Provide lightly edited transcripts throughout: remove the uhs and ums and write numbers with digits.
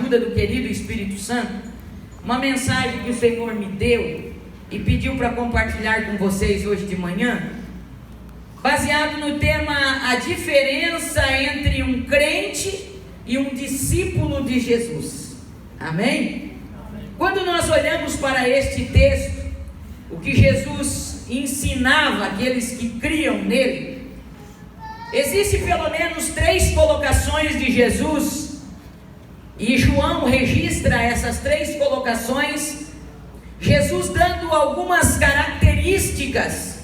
ajuda do querido Espírito Santo, uma mensagem que o Senhor me deu e pediu para compartilhar com vocês hoje de manhã, baseado no tema: a diferença entre um crente e um discípulo de Jesus. Amém? Quando nós olhamos para este texto, o que Jesus ensinava àqueles que criam nele, existe pelo menos 3 colocações de Jesus, e João registra essas 3 colocações, Jesus dando algumas características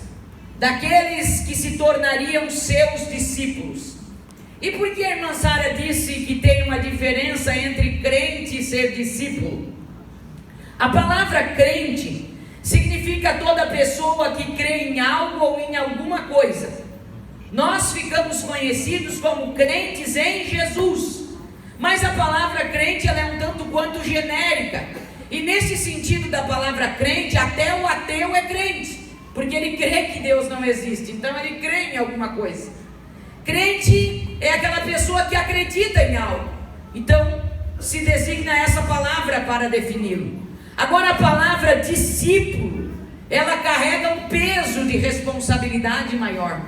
daqueles que se tornariam seus discípulos. E por que a irmã Sara disse que tem uma diferença entre crente e ser discípulo? A palavra crente significa toda pessoa que crê em algo ou em alguma coisa. Nós ficamos conhecidos como crentes em Jesus, mas a palavra crente ela é um tanto quanto genérica, e nesse sentido da palavra crente, até o ateu é crente, porque ele crê que Deus não existe, então ele crê em alguma coisa. Crente é aquela pessoa que acredita em algo, então se designa essa palavra para defini-lo. Agora, a palavra discípulo, ela carrega um peso de responsabilidade maior.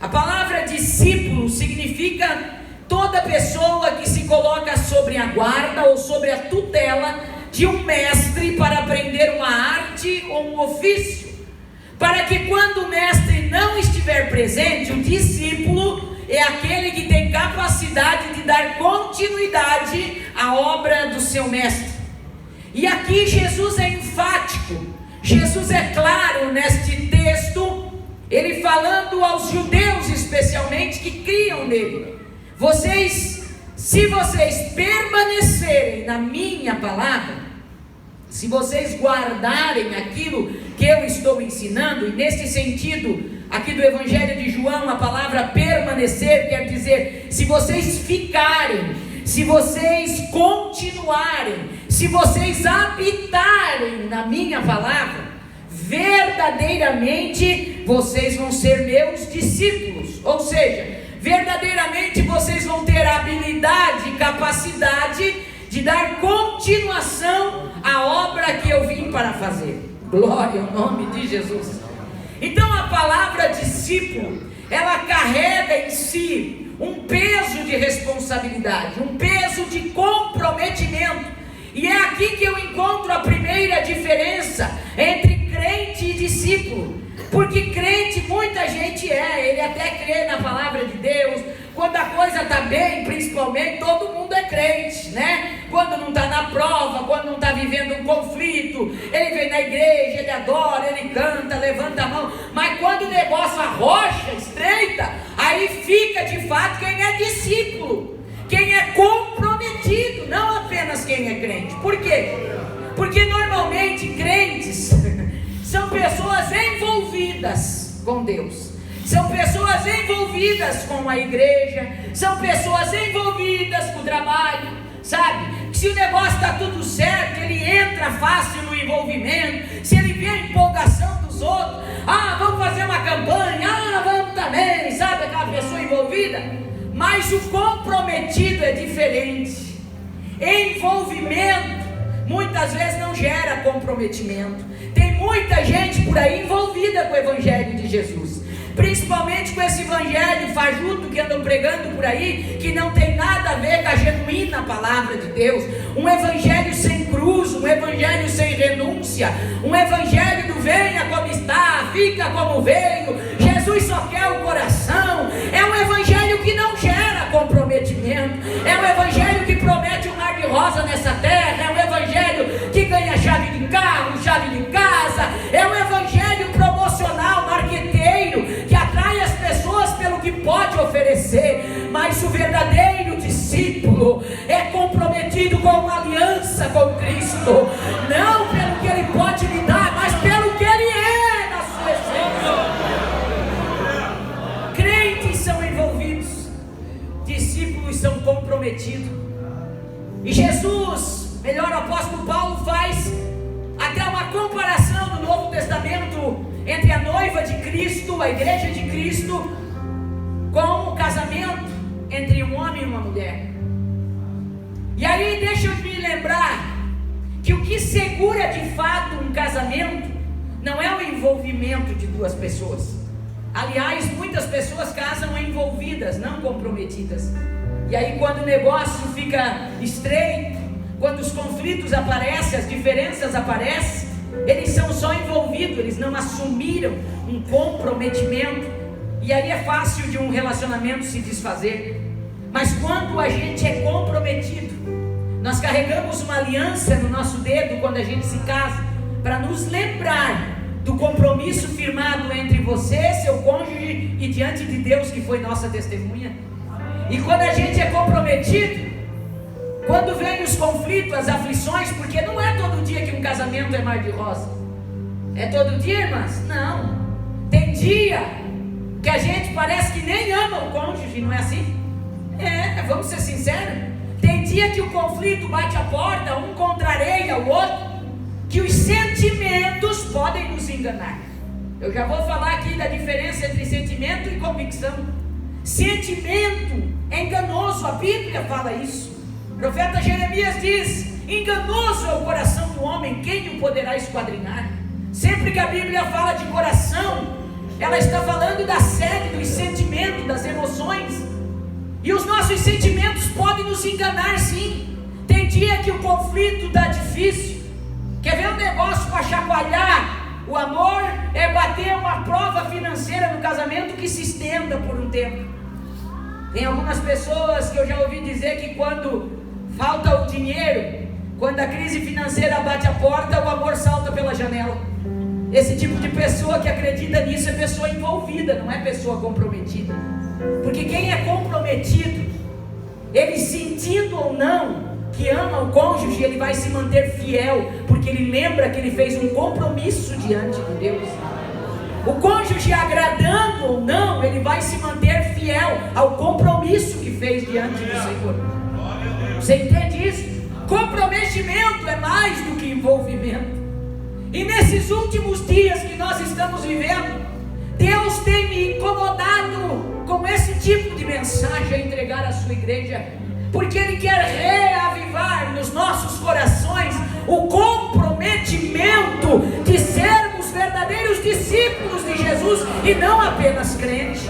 A palavra discípulo significa toda pessoa que se coloca sobre a guarda ou sobre a tutela de um mestre para aprender uma arte ou um ofício, para que quando o mestre não estiver presente, o discípulo é aquele que tem capacidade de dar continuidade à obra do seu mestre. E aqui Jesus é enfático, Jesus é claro neste texto, ele falando aos judeus especialmente que criam nele: se vocês permanecerem na minha palavra, se vocês guardarem aquilo que eu estou ensinando, e nesse sentido, aqui do Evangelho de João, a palavra permanecer quer dizer, se vocês ficarem, se vocês continuarem, se vocês habitarem na minha palavra, verdadeiramente vocês vão ser meus discípulos. Ou seja, verdadeiramente vocês vão ter a habilidade e capacidade de dar continuação à obra que eu vim para fazer. Glória ao nome de Jesus. Então a palavra discípulo, ela carrega em si um peso de responsabilidade, um peso de comprometimento. E é aqui que eu encontro a primeira diferença entre crente e discípulo. Porque crente muita gente ele até crê na palavra de Deus. Quando a coisa está bem, principalmente, todo mundo é crente, né? Quando não está na prova, quando não está vivendo um conflito, ele vem na igreja, ele adora, ele canta, levanta a mão. Mas quando o negócio arrocha, estreita, aí fica de fato quem é discípulo, quem é comprometido, não apenas quem é crente. Por quê? Porque normalmente crentes são pessoas envolvidas com Deus, são pessoas envolvidas com a igreja, são pessoas envolvidas com o trabalho, sabe? Se o negócio está tudo certo, ele entra fácil no envolvimento. Se ele vê a empolgação dos outros, vamos fazer uma campanha, vamos também, sabe? Aquela pessoa envolvida. Mas o comprometido é diferente. Envolvimento muitas vezes não gera comprometimento. Tem muita gente por aí envolvida com o Evangelho de Jesus, principalmente com esse evangelho fajuto que andam pregando por aí, que não tem nada a ver com a genuína palavra de Deus. Um evangelho sem cruz, um evangelho sem renúncia, um evangelho do venha como está, fica como veio, Jesus só quer o coração. É um evangelho que não gera comprometimento, é um evangelho que promete um mar de rosa nessa terra, é um evangelho que ganha chave de carro, chave de casa, é um evangelho promocional, marqueteiro, que atrai as pessoas pelo que pode oferecer. Mas o verdadeiro discípulo é comprometido com uma aliança com Cristo, não pelo que ele pode lhe dar, mas pelo que ele é na sua essência. Crentes são envolvidos, discípulos são comprometidos. E Jesus, melhor, o apóstolo Paulo faz até uma comparação no Novo Testamento entre a noiva de Cristo, a igreja de Cristo, com o casamento entre um homem e uma mulher. E aí deixa eu me que o que segura de fato um casamento não é o envolvimento de duas pessoas. Aliás, muitas pessoas casam envolvidas, não comprometidas. E aí quando o negócio fica estreito, quando os conflitos aparecem, as diferenças aparecem, eles são só envolvidos, eles não assumiram um comprometimento. E aí é fácil de um relacionamento se desfazer. Mas quando a gente é comprometido, nós carregamos uma aliança no nosso dedo quando a gente se casa, para nos lembrar do compromisso firmado entre você, seu cônjuge e diante de Deus, que foi nossa testemunha. E quando a gente é comprometido, quando vem os conflitos, as aflições, porque não é todo dia que um casamento é mar de rosa. É todo dia, irmãs? Não. Tem dia que a gente parece que nem ama o cônjuge, não é assim? Vamos ser sinceros. Tem dia que o conflito bate a porta, um contraria o outro, que os sentimentos podem nos enganar. Eu já vou falar aqui da diferença entre sentimento e convicção. Sentimento é enganoso, a Bíblia fala isso. O profeta Jeremias diz: enganoso é o coração do homem, quem o poderá esquadrinhar? Sempre que a Bíblia fala de coração, ela está falando da sede dos sentimentos, das emoções. E os nossos sentimentos podem nos enganar, sim. Tem dia que o conflito está difícil. Quer ver um negócio para chacoalhar o amor? É bater uma prova financeira no casamento que se estenda por um tempo. Tem algumas pessoas que eu já ouvi dizer que quando falta o dinheiro, quando a crise financeira bate a porta, o amor salta pela janela. Esse tipo de pessoa que acredita nisso é pessoa envolvida, não é pessoa comprometida. Porque quem é comprometido, ele sentindo ou não que ama o cônjuge, ele vai se manter fiel, porque ele lembra que ele fez um compromisso diante de Deus. O cônjuge agradando ou não, ele vai se manter fiel ao compromisso que fez diante do Senhor. Você entende isso? Comprometimento é mais do que envolvimento. E nesses últimos dias que nós estamos vivendo, Deus tem me incomodado com esse tipo de mensagem a entregar à sua igreja, porque Ele quer reavivar nos nossos corações o comprometimento de sermos verdadeiros discípulos de Jesus e não apenas crentes.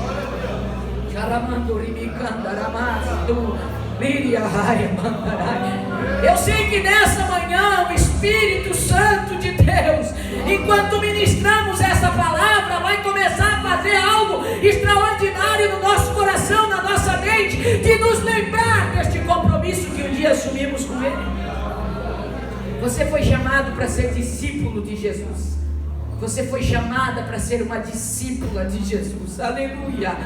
Eu sei que nessa manhã o Espírito Santo de Deus, enquanto ministramos essa palavra, vai começar a fazer algo extraordinário no nosso coração, na nossa mente, de nos lembrar deste compromisso que um dia assumimos com Ele. Você foi chamado para ser discípulo de Jesus. Você foi chamada para ser uma discípula de Jesus. Aleluia.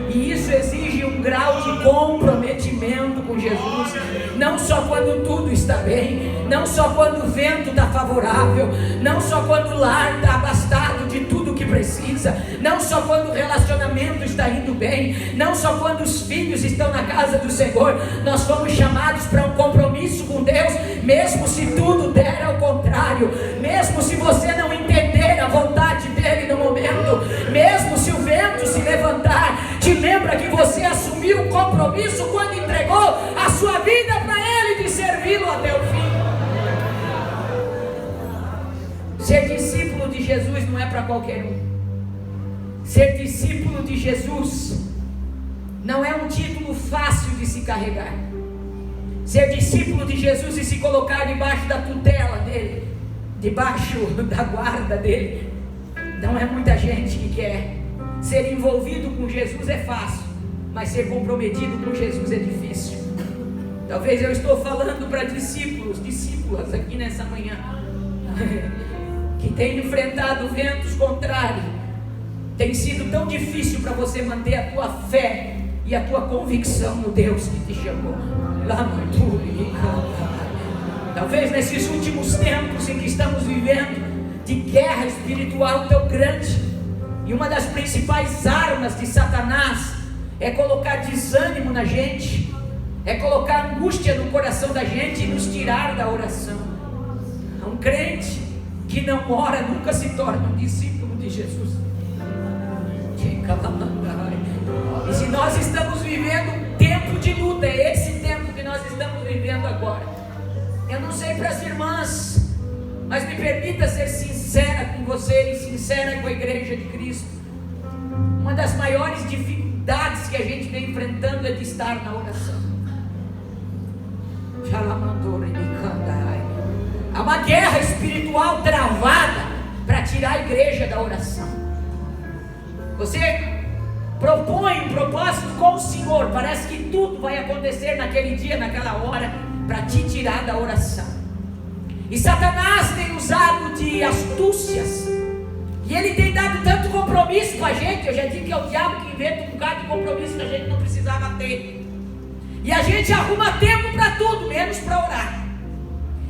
E isso exige um grau de comprometimento com Jesus. Não só quando tudo está bem, não só quando o vento está favorável, não só quando o lar está abastado de tudo que precisa, não só quando o relacionamento está indo bem, não só quando os filhos estão na casa do Senhor. Nós fomos chamados para um compromisso com Deus, mesmo se tudo der ao contrário, mesmo se você não entender a vontade dele no momento, mesmo se o vento se levantar, te lembra que você assumiu um compromisso quando entregou a sua vida para Ele, de servi-lo até o fim. Ser discípulo de Jesus não é para qualquer um. Ser discípulo de Jesus não é um título fácil de se carregar. Ser discípulo de Jesus e se colocar debaixo da tutela dele, debaixo da guarda dele, não é muita gente que quer. Ser envolvido com Jesus é fácil, mas ser comprometido com Jesus é difícil. Talvez eu estou falando para discípulos, discípulas aqui nessa manhã, que têm enfrentado ventos contrários. Tem sido tão difícil para você manter a tua fé e a tua convicção no Deus que te chamou. Talvez nesses últimos tempos em que estamos vivendo, de guerra espiritual tão grande, e uma das principais armas de Satanás é colocar desânimo na gente, é colocar angústia no coração da gente e nos tirar da oração. Um crente que não ora nunca se torna um discípulo de Jesus. E se nós estamos vivendo um tempo de luta, é esse tempo que nós estamos vivendo agora. Eu não sei para as irmãs, mas me permita ser sincera com você e sincera com a igreja de Cristo. Uma das maiores dificuldades que a gente vem enfrentando é de estar na oração. Há uma guerra espiritual travada para tirar a igreja da oração. Você propõe um propósito com o Senhor, parece que tudo vai acontecer naquele dia, naquela hora, para te tirar da oração. E Satanás tem usado de astúcias, e ele tem dado tanto compromisso com a gente. Eu já disse que é o diabo que inventa um bocado de compromisso que a gente não precisava ter, e a gente arruma tempo para tudo, menos para orar.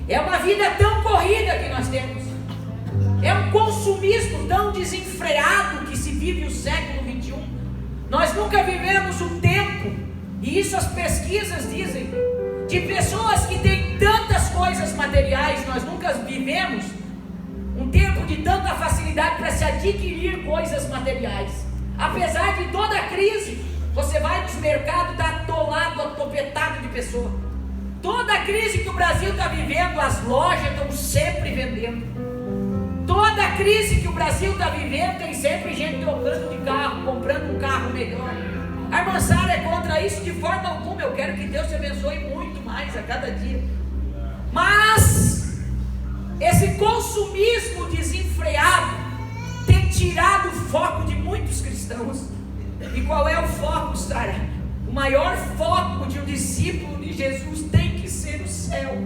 É uma vida tão corrida que nós temos, é um consumismo tão desenfreado que se vive o século 21. Nós nunca vivemos um tempo, e isso as pesquisas dizem, de pessoas que têm tantas coisas materiais. Nós nunca vivemos um tempo de tanta facilidade para se adquirir coisas materiais. Apesar de toda a crise, você vai nos mercados, está atolado, atopetado de pessoas. Toda a crise que o Brasil está vivendo, as lojas estão sempre vendendo. Toda a crise que o Brasil está vivendo, tem sempre gente trocando de carro, comprando um carro melhor. A irmã Sara é contra isso de forma alguma. Eu quero que Deus te abençoe muito mais a cada dia. Mas esse consumismo desenfreado tem tirado o foco de muitos cristãos. E qual é o foco, Sara? O maior foco de um discípulo de Jesus tem que ser o céu.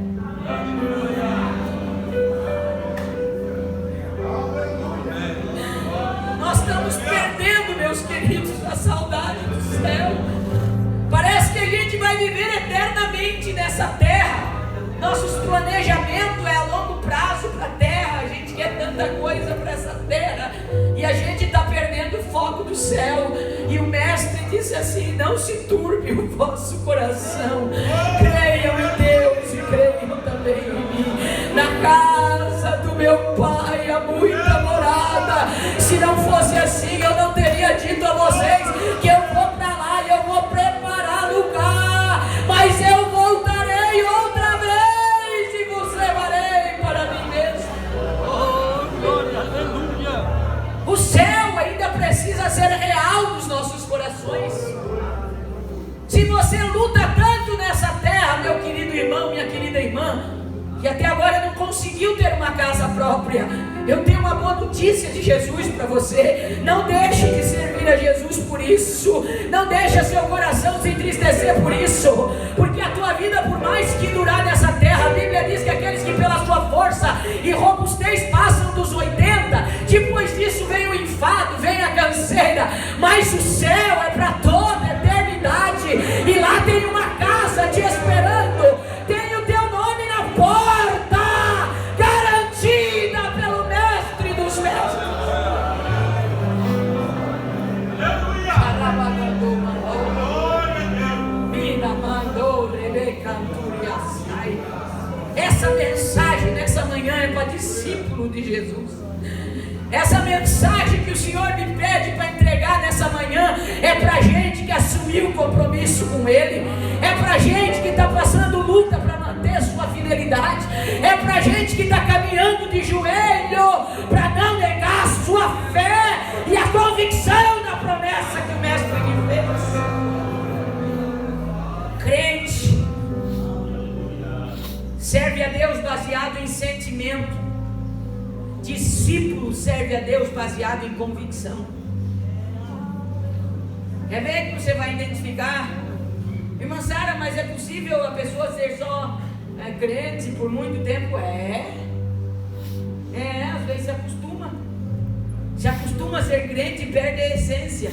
Nós estamos perdendo, meus queridos, a saudade do céu. Parece que a gente vai viver eternamente nessa terra. Nossos planejamentos é a longo prazo para a terra. A gente quer tanta coisa para essa terra, e a gente está perdendo o foco do céu. E o mestre disse assim: não se turbe o vosso coração, creiam em Deus e creiam também em mim. Na casa do meu pai há muita morada. Se não fosse assim, eu não teria dito a vocês que eu vou para lá e eu vou preparar lugar, mas eu voltarei outra vez e vos levarei para mim mesmo. Oh, glória, aleluia. O céu ainda precisa ser real nos nossos corações. Se você luta tanto nessa terra, meu querido irmão, minha querida irmã, que até agora não conseguiu ter uma casa própria, eu tenho uma boa notícia de Jesus para você. Não deixe de servir a Jesus por isso. Não deixe seu coração se entristecer por isso, porque a tua vida, por mais que durar nessa terra, a Bíblia diz que aqueles que pela sua força e robustez passam dos 80, depois disso vem o enfado, vem a canseira. Mas o céu é para toda a eternidade, e lá tem uma casa te esperando. Tem o teu nome na porta, garantida pelo mestre dos mestres. Essa mensagem nessa manhã é para discípulo de Jesus. Essa mensagem que o Senhor me pede para entregar nessa manhã é para gente que assumiu o compromisso com Ele. É para gente que está passando luta para manter sua fidelidade. É para gente que está caminhando de joelho para não negar a sua fé e a convicção da promessa que o Mestre lhe fez. Crente serve a Deus baseado em sentimento. Discípulo serve a Deus baseado em convicção. É bem que você vai identificar, irmã Sara, mas é possível a pessoa ser só crente por muito tempo? Às vezes se acostuma a ser crente e perde a essência.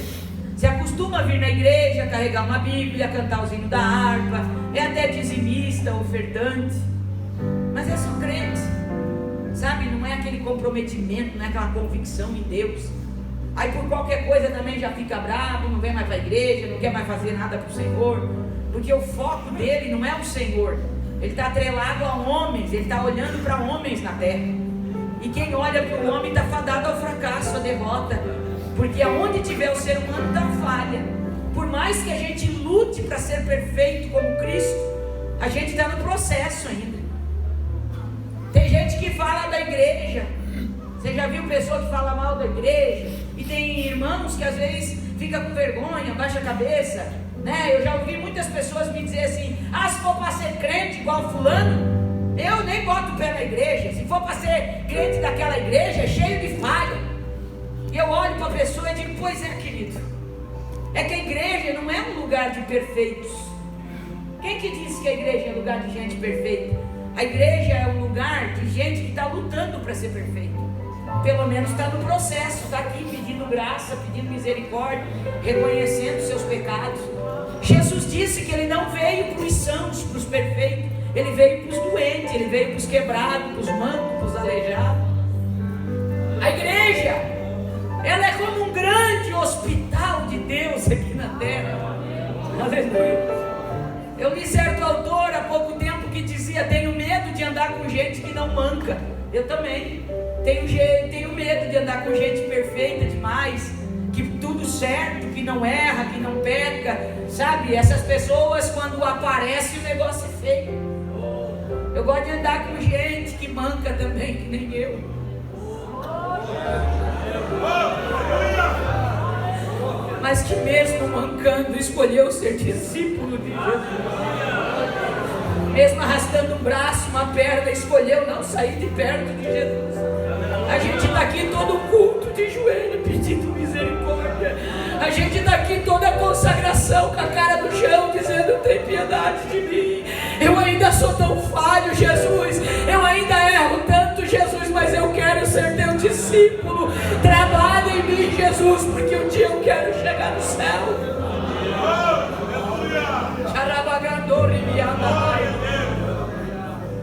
Se acostuma a vir na igreja, carregar uma Bíblia, cantar o hino da harpa, é até dizimista, ofertante, mas é só crente, sabe? Não é aquele comprometimento, não é aquela convicção em Deus. Aí por qualquer coisa também já fica bravo, não vem mais para a igreja, não quer mais fazer nada para o Senhor, porque o foco dele não é o Senhor. Ele está atrelado a homens, ele está olhando para homens na terra, e quem olha para o homem está fadado ao fracasso, à derrota, porque aonde tiver o ser humano está falha. Por mais que a gente lute para ser perfeito como Cristo, a gente está no processo ainda. gente que fala da igreja. Você já viu pessoa que fala mal da igreja? E tem irmãos que às vezes fica com vergonha, baixa a cabeça, né? Eu já ouvi muitas pessoas me dizer assim: ah, se for para ser crente igual fulano, eu nem boto o pé na igreja. Se for para ser crente daquela igreja, é cheio de falha. E eu olho para a pessoa e digo: pois é, querido, é que a igreja não é um lugar de perfeitos. Quem que disse que a igreja é um lugar de gente perfeita? A igreja é um lugar de gente que está lutando para ser perfeita. Pelo menos está no processo, está aqui pedindo graça, pedindo misericórdia, reconhecendo seus pecados. Jesus disse que Ele não veio para os sãos, para os perfeitos. Ele veio para os doentes, Ele veio para os quebrados, para os mancos, para os aleijados. A igreja, ela é como um grande hospital de Deus aqui na terra. Aleluia. Eu li certo autor há pouco tempo que dizia: tenho medo de andar com gente que não manca. Eu também tenho medo de andar com gente perfeita demais, que tudo certo, que não erra, que não peca, sabe? Essas pessoas, quando aparece, o negócio é feio. Eu gosto de andar com gente que manca também, que nem eu. Mas que mesmo mancando escolheu ser discípulo de Jesus. Mesmo arrastando um braço, uma perna, escolheu não sair de perto de Jesus. A gente está aqui todo culto de joelho pedindo misericórdia. A gente está aqui toda consagração com a cara no chão dizendo: tem piedade de mim. Eu ainda sou tão falho, Jesus. Eu ainda erro tanto, Jesus, mas eu quero ser teu discípulo. Trabalha em mim, Jesus, porque um dia eu quero chegar no céu.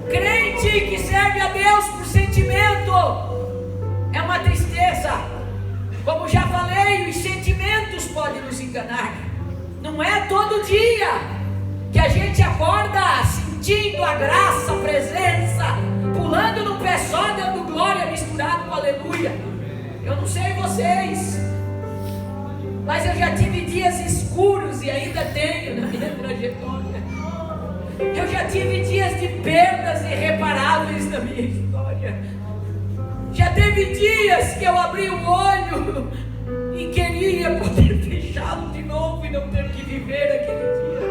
Crente que serve a Deus por sentimento é uma tristeza. Como já falei, os sentimentos podem nos enganar. Não é todo dia que a gente acorda sentindo a graça, a presença, pulando no pé só, dando glória misturado com aleluia. Eu não sei vocês, mas eu já tive dias escuros e ainda tenho na minha trajetória. Eu já tive dias de perdas irreparáveis na minha história. Já teve dias que eu abri o olho e queria poder fechá-lo de novo e não ter que viver aquele dia.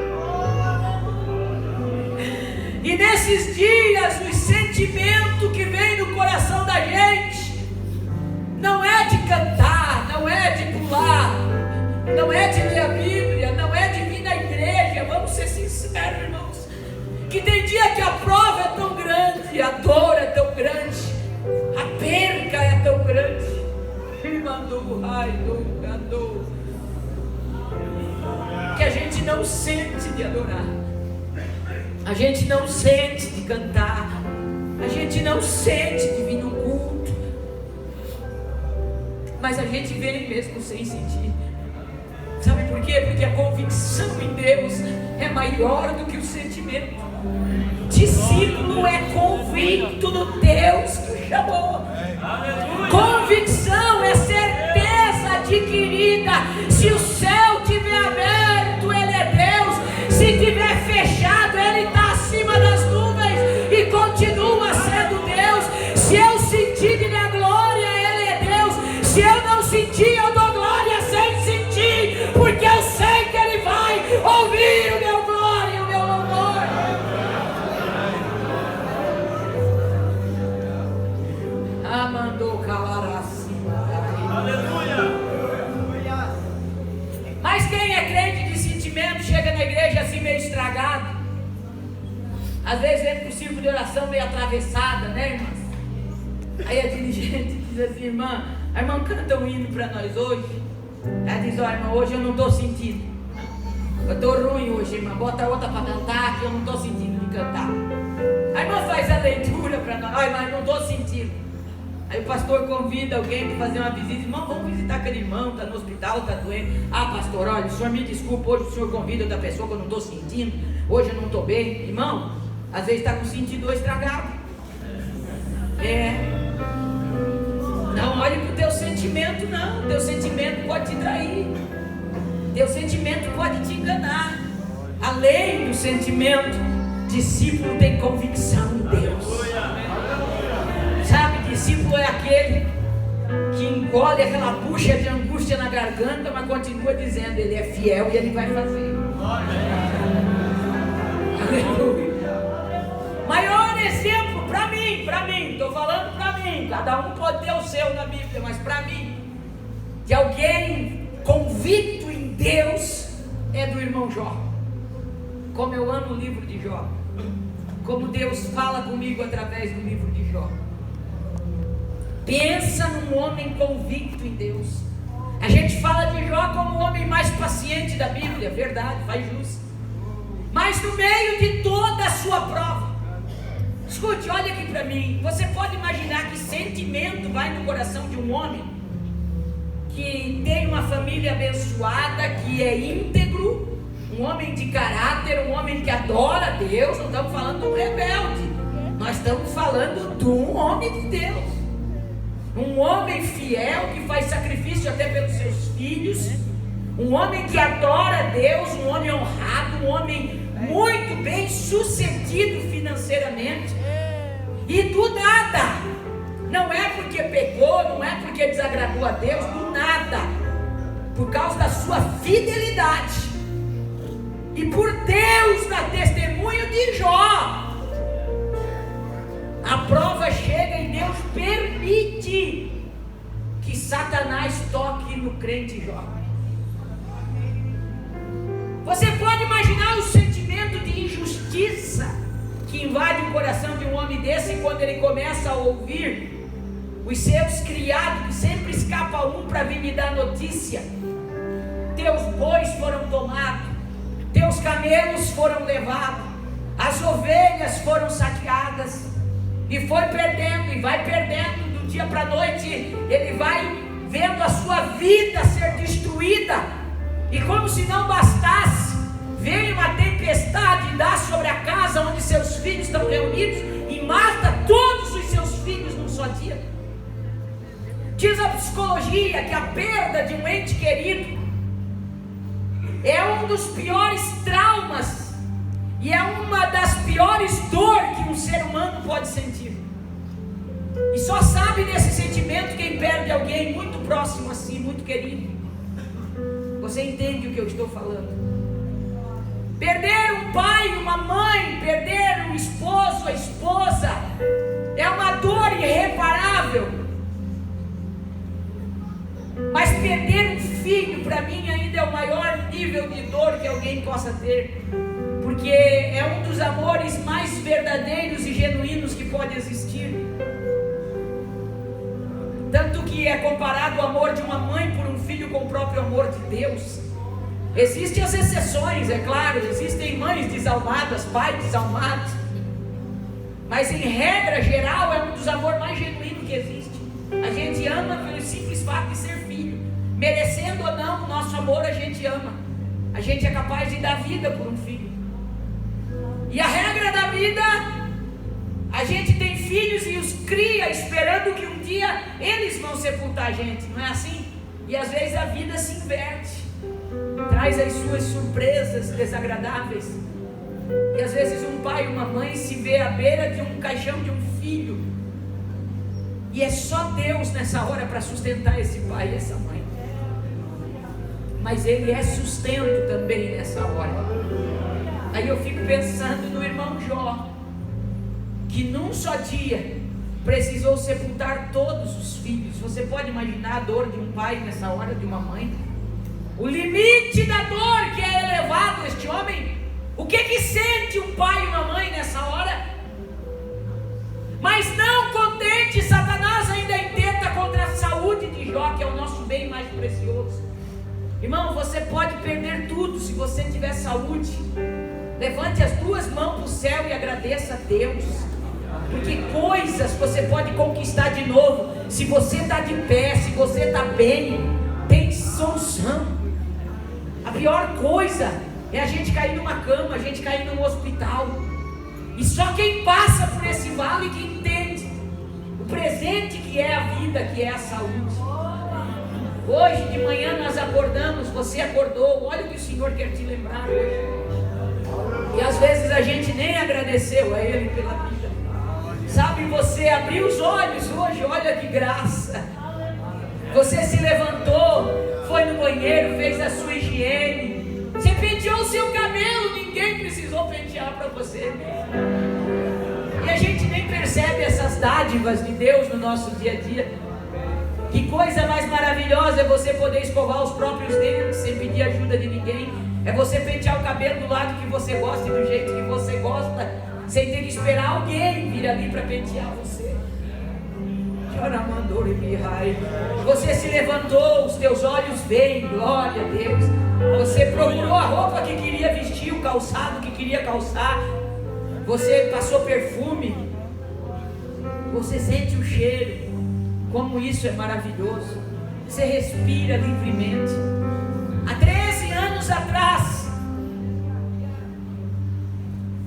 E nesses dias, o sentimento que vem no coração da gente não é de cantar, não é de pular, não é de ler a Bíblia, não é de vir na igreja. Vamos ser sinceros, irmãos, que tem dia que a prova é tão grande, a dor é tão grande, a perca é tão grande, que a gente não sente de adorar, a gente não sente de cantar, a gente não sente de vir no culto, mas a gente vem mesmo sem sentir. Sabe por quê? Porque a convicção em Deus é maior do que o sentimento. Discípulo é convicto no Deus que o chamou. Convicção é certeza adquirida. Se o céu estiver aberto, Ele é Deus. Se estiver fechado, Ele está acima das nuvens e continua sendo Deus. Se eu sentir minha glória, Ele é Deus. Se eu não sentir, eu dou glória sem sentir, porque eu sei que Ele vai ouvir o meu glória e o meu louvor. Amandou calar assim. Aleluia. Mas quem é crente de sentimento chega na igreja assim meio estragado. Às vezes entra pro círculo de oração meio atravessada, né, irmãs? Aí a dirigente diz assim: irmã, a irmã canta um hino para nós hoje. Ela diz: ó, irmã, hoje eu não estou sentindo. Eu estou ruim hoje, irmã. Bota outra para cantar que eu não estou sentindo de cantar. A irmã faz a leitura para nós. Ó, irmã, eu não estou sentindo. Aí o pastor convida alguém para fazer uma visita. Irmão, vamos visitar aquele irmão, está no hospital, está doente. Ah, pastor, olha, o senhor me desculpa, hoje o senhor convida outra pessoa que eu não estou sentindo. Hoje eu não estou bem. Irmão, às vezes está com o sentido estragado. Não olhe para o teu sentimento, não. Teu sentimento pode te trair. Teu sentimento pode te enganar. Além do sentimento, discípulo tem convicção em Deus. aquele que engole aquela bucha de angústia na garganta, mas continua dizendo: Ele é fiel e Ele vai fazer. Aleluia. Maior exemplo para mim, estou falando para mim, cada um pode ter o seu na Bíblia, mas para mim, de alguém convicto em Deus, é do irmão Jó. Como eu amo o livro de Jó, como Deus fala comigo através do livro de Jó. Pensa num homem convicto em Deus. A gente fala de Jó como o homem mais paciente da Bíblia, verdade, faz jus. Mas no meio de toda a sua prova, escute, olha aqui para mim, você pode imaginar que sentimento vai no coração de um homem que tem uma família abençoada, que é íntegro, um homem de caráter, um homem que adora a Deus. Não estamos falando de um rebelde, nós estamos falando de um homem de Deus, um homem fiel que faz sacrifício até pelos seus filhos, um homem que adora a Deus, um homem honrado, um homem muito bem sucedido financeiramente, e do nada, não é porque pecou, não é porque desagradou a Deus, do nada, por causa da sua fidelidade, e por Deus dar testemunho de Jó, a prova chega e Deus permite que Satanás toque no crente Jó. Você pode imaginar o sentimento de injustiça que invade o coração de um homem desse quando ele começa a ouvir os seus criados, que sempre escapa um para vir me dar notícia: teus bois foram tomados, teus camelos foram levados, as ovelhas foram saqueadas, e foi perdendo, e vai perdendo, do dia para a noite, ele vai vendo a sua vida ser destruída. E como se não bastasse, vem uma tempestade e dá sobre a casa onde seus filhos estão reunidos e mata todos os seus filhos num só dia. Diz a psicologia que a perda de um ente querido é um dos piores traumas e é uma das piores dores que um ser humano pode sentir. E só sabe desse sentimento quem perde alguém muito próximo a si, muito querido. Você entende o que eu estou falando? Perder um pai, uma mãe, perder um esposo, a esposa, é uma dor irreparável. Mas perder um filho, para mim, ainda é o maior nível de dor que alguém possa ter, porque é um dos amores mais verdadeiros e genuínos que pode existir. Tanto que é comparado o amor de uma mãe por um filho com o próprio amor de Deus. Existem as exceções, é claro, existem mães desalmadas, pais desalmados, mas em regra geral é um dos amores mais genuínos que existe. A gente ama pelo simples fato de ser filho, merecendo ou não o nosso amor, a gente ama. A gente é capaz de dar vida por um filho. E a regra da vida, a gente tem filhos e os cria esperando que um dia eles vão sepultar a gente, não é assim? E às vezes a vida se inverte, traz as suas surpresas desagradáveis. E às vezes um pai e uma mãe se vê à beira de um caixão de um filho, e é só Deus nessa hora para sustentar esse pai e essa mãe. Mas Ele é sustento também nessa hora. Aí eu fico pensando no irmão Jó, que num só dia precisou sepultar todos os filhos. Você pode imaginar a dor de um pai nessa hora, de uma mãe? O limite da dor que é elevado este homem. O que sente um pai e uma mãe nessa hora? Mas não contente, Satanás ainda intenta contra a saúde de Jó, que é o nosso bem mais precioso. Irmão, você pode perder tudo se você tiver saúde. Levante as duas mãos para o céu e agradeça a Deus, porque coisas você pode conquistar de novo. Se você está de pé, se você está bem, tem solução. A pior coisa é a gente cair numa cama, a gente cair num hospital. E só quem passa por esse vale que entende o presente que é a vida, que é a saúde. Hoje de manhã nós acordamos, você acordou, olha o que o Senhor quer te lembrar hoje. E às vezes a gente nem agradeceu a Ele pela vida. Sabe de você abrir os olhos hoje, olha que graça. Você se levantou, foi no banheiro, fez a sua higiene, você penteou o seu cabelo, ninguém precisou pentear para você. E a gente nem percebe essas dádivas de Deus no nosso dia a dia. Que coisa mais maravilhosa é você poder escovar os próprios dentes sem pedir ajuda de ninguém. É você pentear o cabelo do lado que você gosta e do jeito que você gosta, sem ter que esperar alguém vir ali para pentear você. Você se levantou, os teus olhos veem, glória a Deus. Você procurou a roupa que queria vestir, o calçado que queria calçar. Você passou perfume. Você sente o cheiro. Como isso é maravilhoso. Você respira livremente. Há 13 anos atrás,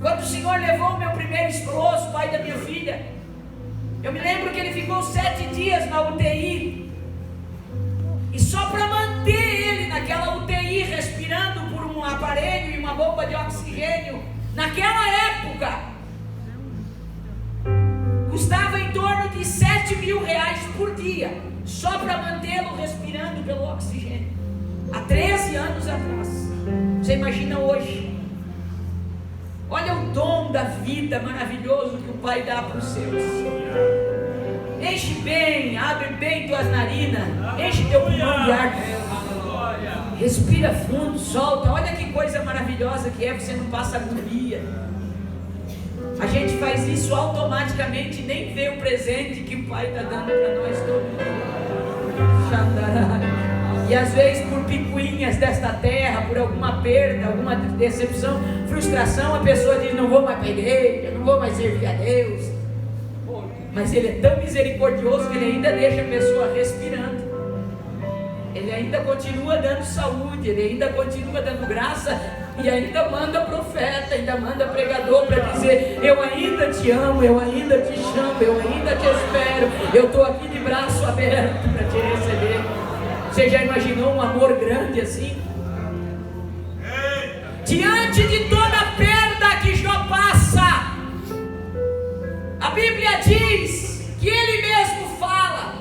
quando o Senhor levou o meu primeiro esposo, pai da minha filha, eu me lembro que ele ficou 7 dias na UTI. E só para manter ele naquela UTI, respirando por um aparelho e uma bomba de oxigênio, naquela época, custava em torno de R$7.000 por dia, só para mantê-lo respirando pelo oxigênio. Há 13 anos atrás. Você imagina hoje? Olha o dom da vida maravilhoso que o Pai dá para os seus. Enche bem, abre bem tuas narinas, enche teu pulmão de ar, respira fundo, solta. Olha que coisa maravilhosa que é, você não passa agonia. A gente faz isso automaticamente, nem vê o presente que o Pai está dando para nós todo dia. E às vezes por picuinhas desta terra, por alguma perda, alguma decepção, frustração, a pessoa diz: não vou mais para a igreja, não vou mais servir a Deus. Mas Ele é tão misericordioso que Ele ainda deixa a pessoa respirando. Ele ainda continua dando saúde, Ele ainda continua dando graça, e ainda manda profeta, ainda manda pregador para dizer: eu ainda te amo, eu ainda te chamo, eu ainda te espero, eu estou aqui de braço aberto para te receber. Você já imaginou um amor grande assim? Diante de toda a perda que Jó passa, a Bíblia diz que ele mesmo fala: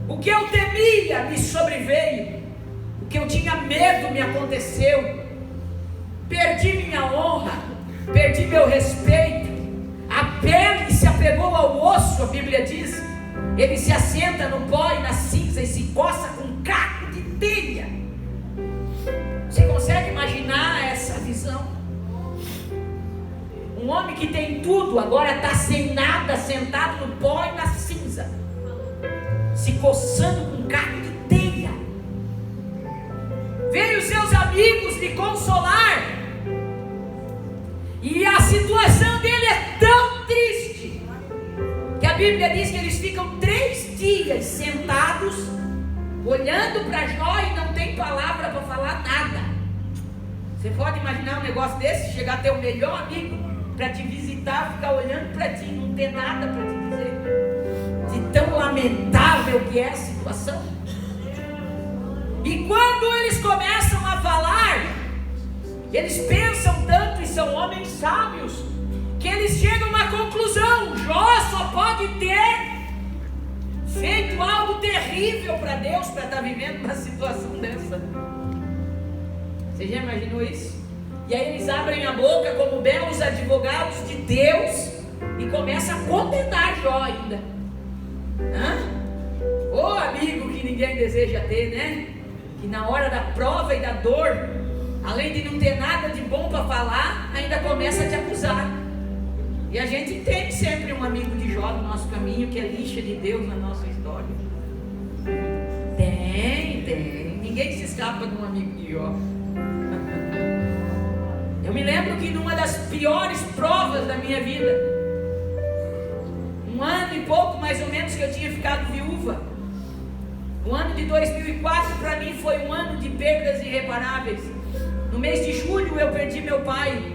o que eu temia me sobreveio, o que eu tinha medo me aconteceu, perdi minha honra, perdi meu respeito, a pele se apegou ao osso, a Bíblia diz. Ele se assenta no pó e na cinza e se coça com um caco de telha. Você consegue imaginar essa visão? Um homem que tem tudo, agora está sem nada, sentado no pó e na cinza, se coçando com um caco de telha. Veio os seus amigos lhe consolar, e a situação dele é tão triste, que a Bíblia diz que eles ficam 3 dias sentados, olhando para Jó, e não tem palavra para falar nada. Você pode imaginar um negócio desse? Chegar até o melhor amigo para te visitar, ficar olhando para ti, não ter nada para te dizer, de tão lamentável que é a situação. E quando eles começam a falar, eles pensam tanto e são homens sábios, que eles chegam a uma conclusão: Jó só pode ter feito algo terrível para Deus, para estar vivendo uma situação dessa. Você já imaginou isso? E aí eles abrem a boca como belos advogados de Deus e começam a condenar Jó ainda. Ô amigo que ninguém deseja ter, né? Que na hora da prova e da dor, além de não ter nada de bom para falar, ainda começa a te acusar. E a gente tem sempre um amigo de Jó no nosso caminho, que é lixa de Deus na nossa história. Tem. Ninguém se escapa de um amigo de Jó. Eu me lembro que numa das piores provas da minha vida, 1 ano e pouco mais ou menos que eu tinha ficado viúva, o ano de 2004 para mim foi um ano de perdas irreparáveis. No mês de julho eu perdi meu pai,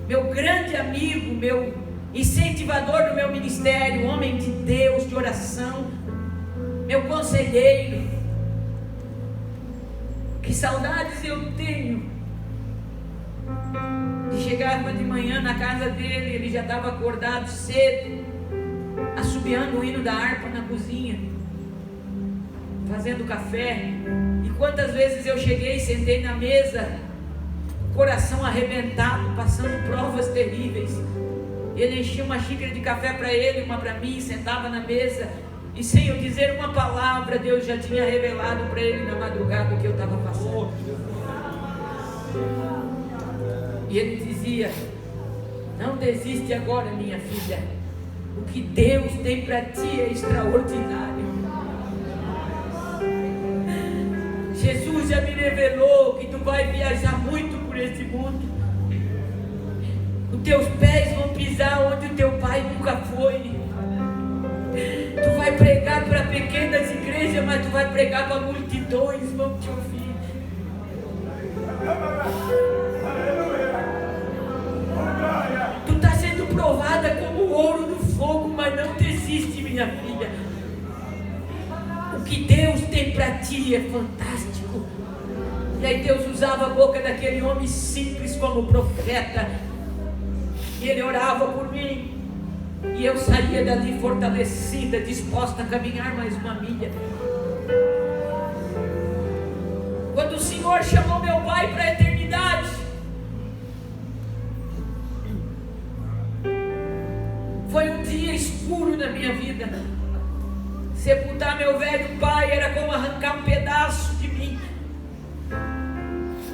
meu grande amigo, meu incentivador do meu ministério, homem de Deus, de oração, meu conselheiro. Que saudades eu tenho de chegar de manhã na casa dele. Ele já estava acordado cedo, assobiando o hino da harpa na cozinha, fazendo café. E quantas vezes eu cheguei, sentei na mesa, coração arrebentado, passando provas terríveis. Ele enchia uma xícara de café para ele, uma para mim, sentava na mesa, e sem eu dizer uma palavra, Deus já tinha revelado para ele na madrugada o que eu estava passando. E ele dizia: não desiste agora, minha filha, o que Deus tem para ti é extraordinário. Jesus já me revelou que tu vai viajar muito por esse mundo. Os teus pés vão pisar onde o teu pai nunca foi. Tu vai pregar para pequenas igrejas, mas tu vai pregar para multidões, vão te ouvir. Tu está sendo provada como ouro no fogo, mas não desiste, minha filha. O que Deus tem para ti é fantástico. E aí Deus usava a boca daquele homem simples como profeta, e ele orava por mim, e eu saía dali fortalecida, disposta a caminhar mais uma milha. Quando o Senhor chamou meu pai para a eternidade, foi um dia escuro na minha vida. Sepultar meu velho pai era como arrancar um pedaço de mim.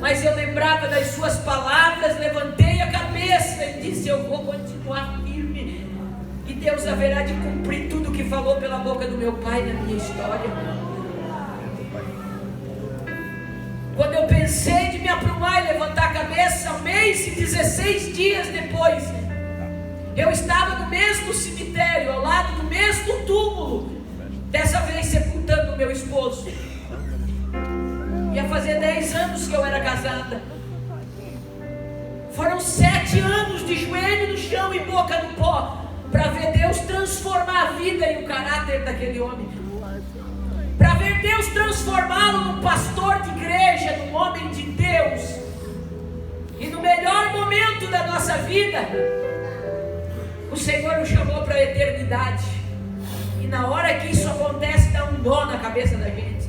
Mas eu lembrava das suas palavras, levantei a cabeça e disse: eu vou continuar firme, e Deus haverá de cumprir tudo que falou pela boca do meu pai na minha história. Quando eu pensei de me aprumar e levantar a cabeça, um mês e 16 dias depois, eu estava no mesmo cemitério, ao lado do mesmo túmulo, dessa vez sepultando o meu esposo. Ia fazer 10 anos que eu era casada. Foram 7 anos de joelho no chão e boca no pó, para ver Deus transformar a vida e o caráter daquele homem, para ver Deus transformá-lo num pastor de igreja, num homem de Deus. E no melhor momento da nossa vida, o Senhor nos chamou para a eternidade. E na hora que isso acontece, dá um nó na cabeça da gente.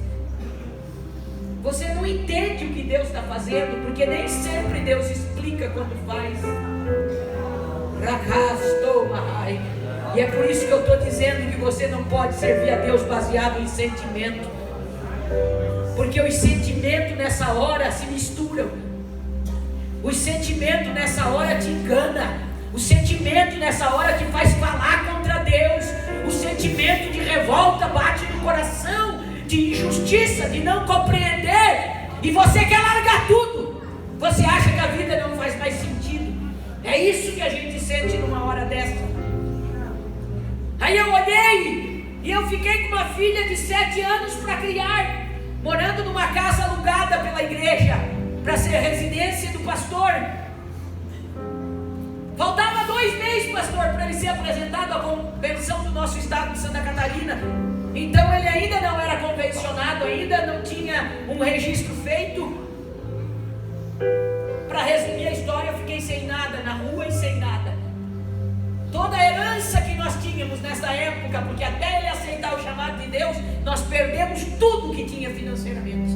Você não entende o que Deus está fazendo, porque nem sempre Deus explica quando faz. E é por isso que eu estou dizendo que você não pode servir a Deus baseado em sentimento, porque os sentimentos nessa hora se misturam. Os sentimentos nessa hora te enganam. O sentimento nessa hora te faz falar contra Deus. O sentimento de revolta bate no coração, de injustiça, de não compreender, e você quer largar tudo. Você acha que a vida não faz mais sentido. É isso que a gente sente numa hora dessa. Aí eu olhei e eu fiquei com uma filha de 7 anos para criar, morando numa casa alugada pela igreja para ser residência do pastor. Faltava 2 meses, pastor, para ele ser apresentado à convenção do nosso estado de Santa Catarina. Então ele ainda não era convencionado, ainda não tinha um registro feito. Para resumir a história, eu fiquei sem nada na rua e sem nada. Toda a herança que nós tínhamos nessa época, porque até ele aceitar o chamado de Deus, nós perdemos tudo que tinha financeiramente.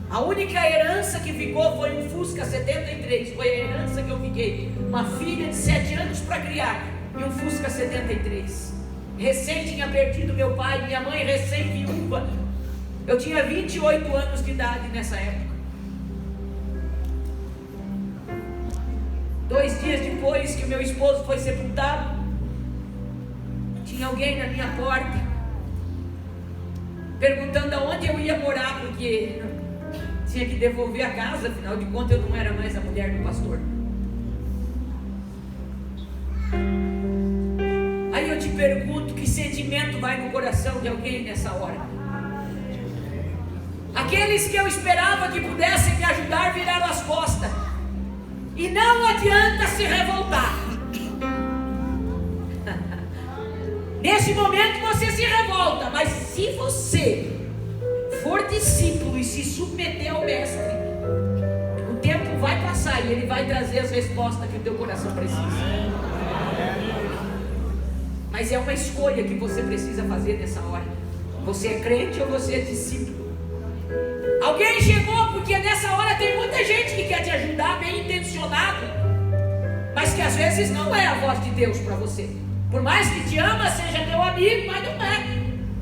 A única herança que ficou foi um Fusca 73, foi a herança que eu fiquei. Uma filha de 7 anos para criar e um Fusca 73. Recém tinha perdido meu pai, minha mãe recém-viúva. Eu tinha 28 anos de idade nessa época. 2 dias depois que o meu esposo foi sepultado, tinha alguém na minha porta, perguntando aonde eu ia morar, porque tinha que devolver a casa, afinal de contas eu não era mais a mulher do pastor. Aí eu te pergunto, que sentimento vai no coração de alguém nessa hora? Aqueles que eu esperava que pudessem me ajudar viraram as costas. E não adianta se revoltar. Nesse momento você se revolta, mas se você for discípulo e se submeter ao mestre, o tempo vai passar e ele vai trazer as respostas que o teu coração precisa. Mas é uma escolha que você precisa fazer nessa hora. Você é crente ou você é discípulo? Alguém chegou, porque nessa hora tem muita gente que quer te ajudar, bem intencionado, mas que às vezes não é a voz de Deus para você. Por mais que te ama, seja teu amigo, mas não é.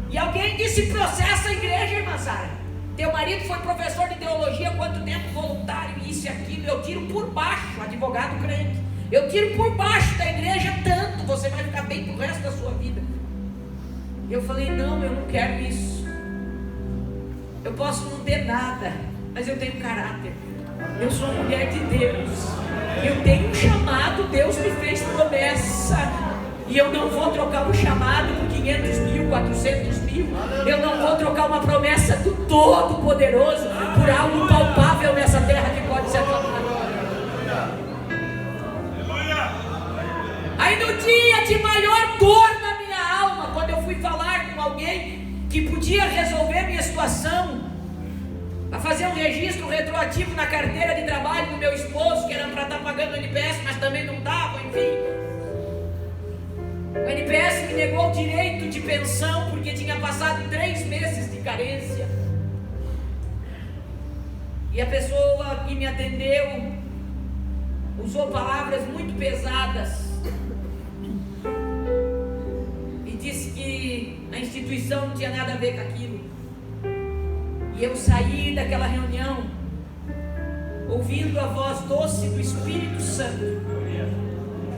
E alguém disse: processa a igreja, irmã Sara. Teu marido foi professor de teologia, quanto tempo? Voluntário, isso e aquilo. Eu tiro por baixo, advogado crente. Eu tiro por baixo da igreja tanto, você vai ficar bem pro resto da sua vida. Eu falei: não, eu não quero isso. Eu posso não ter nada, mas eu tenho caráter. Eu sou mulher de Deus. Eu tenho um chamado, Deus me fez promessa. E eu não vou trocar um chamado por 500 mil, 400 mil. Eu não vou trocar uma promessa do Todo-Poderoso por algo palpável nessa terra que pode ser acabado. Aí no dia de maior dor na minha alma, quando eu fui falar com alguém que podia resolver minha situação, a fazer um registro retroativo na carteira de trabalho do meu esposo, que era para estar pagando o NPS, mas também não estava, enfim. O NPS me negou o direito de pensão porque tinha passado 3 meses de carência. E a pessoa que me atendeu usou palavras muito pesadas e disse que a instituição não tinha nada a ver com aquilo. E eu saí daquela reunião ouvindo a voz doce do Espírito Santo.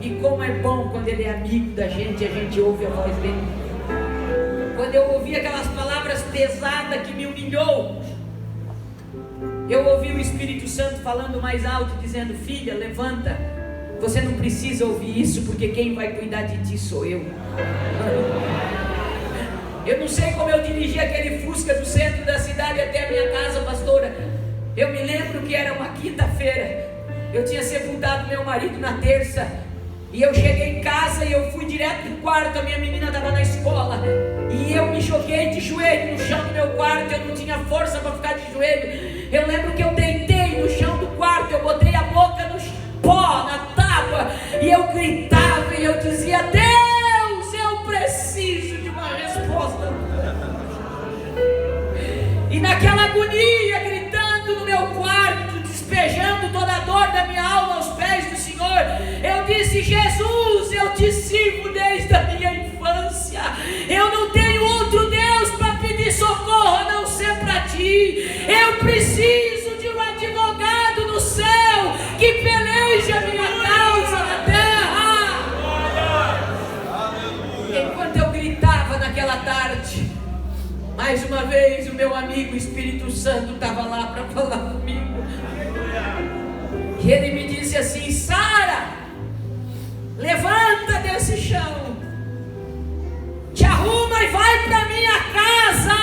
E como é bom quando Ele é amigo da gente e a gente ouve a voz dele. Quando eu ouvi aquelas palavras pesadas que me humilhou, eu ouvi o Espírito Santo falando mais alto, dizendo: filha, levanta, você não precisa ouvir isso, porque quem vai cuidar de ti sou eu. Eu não sei como eu dirigi aquele Fusca do centro da cidade até a minha casa, pastora. Eu me lembro que era uma quinta-feira, eu tinha sepultado meu marido na terça. E eu cheguei em casa e eu fui direto pro quarto, a minha menina estava na escola. E eu me joguei de joelho no chão do meu quarto, eu não tinha força para ficar de joelho. Eu lembro que eu deitei no chão do quarto, eu botei a boca no pó, na tábua, e eu gritava e eu dizia: Deus, eu preciso de uma resposta. E naquela agonia, gritando no meu quarto, despejando toda a dor da minha alma aos pés do Senhor, eu disse: Jesus, eu te sirvo desde a minha infância. Eu não tenho outro Deus para pedir socorro a não ser para ti. Eu preciso de um advogado no céu que peleje a minha causa na terra. Enquanto eu gritava naquela tarde, mais uma vez o meu amigo Espírito Santo estava lá para falar comigo. E ele me disse assim: Sara, levanta desse chão, te arruma e vai para minha casa,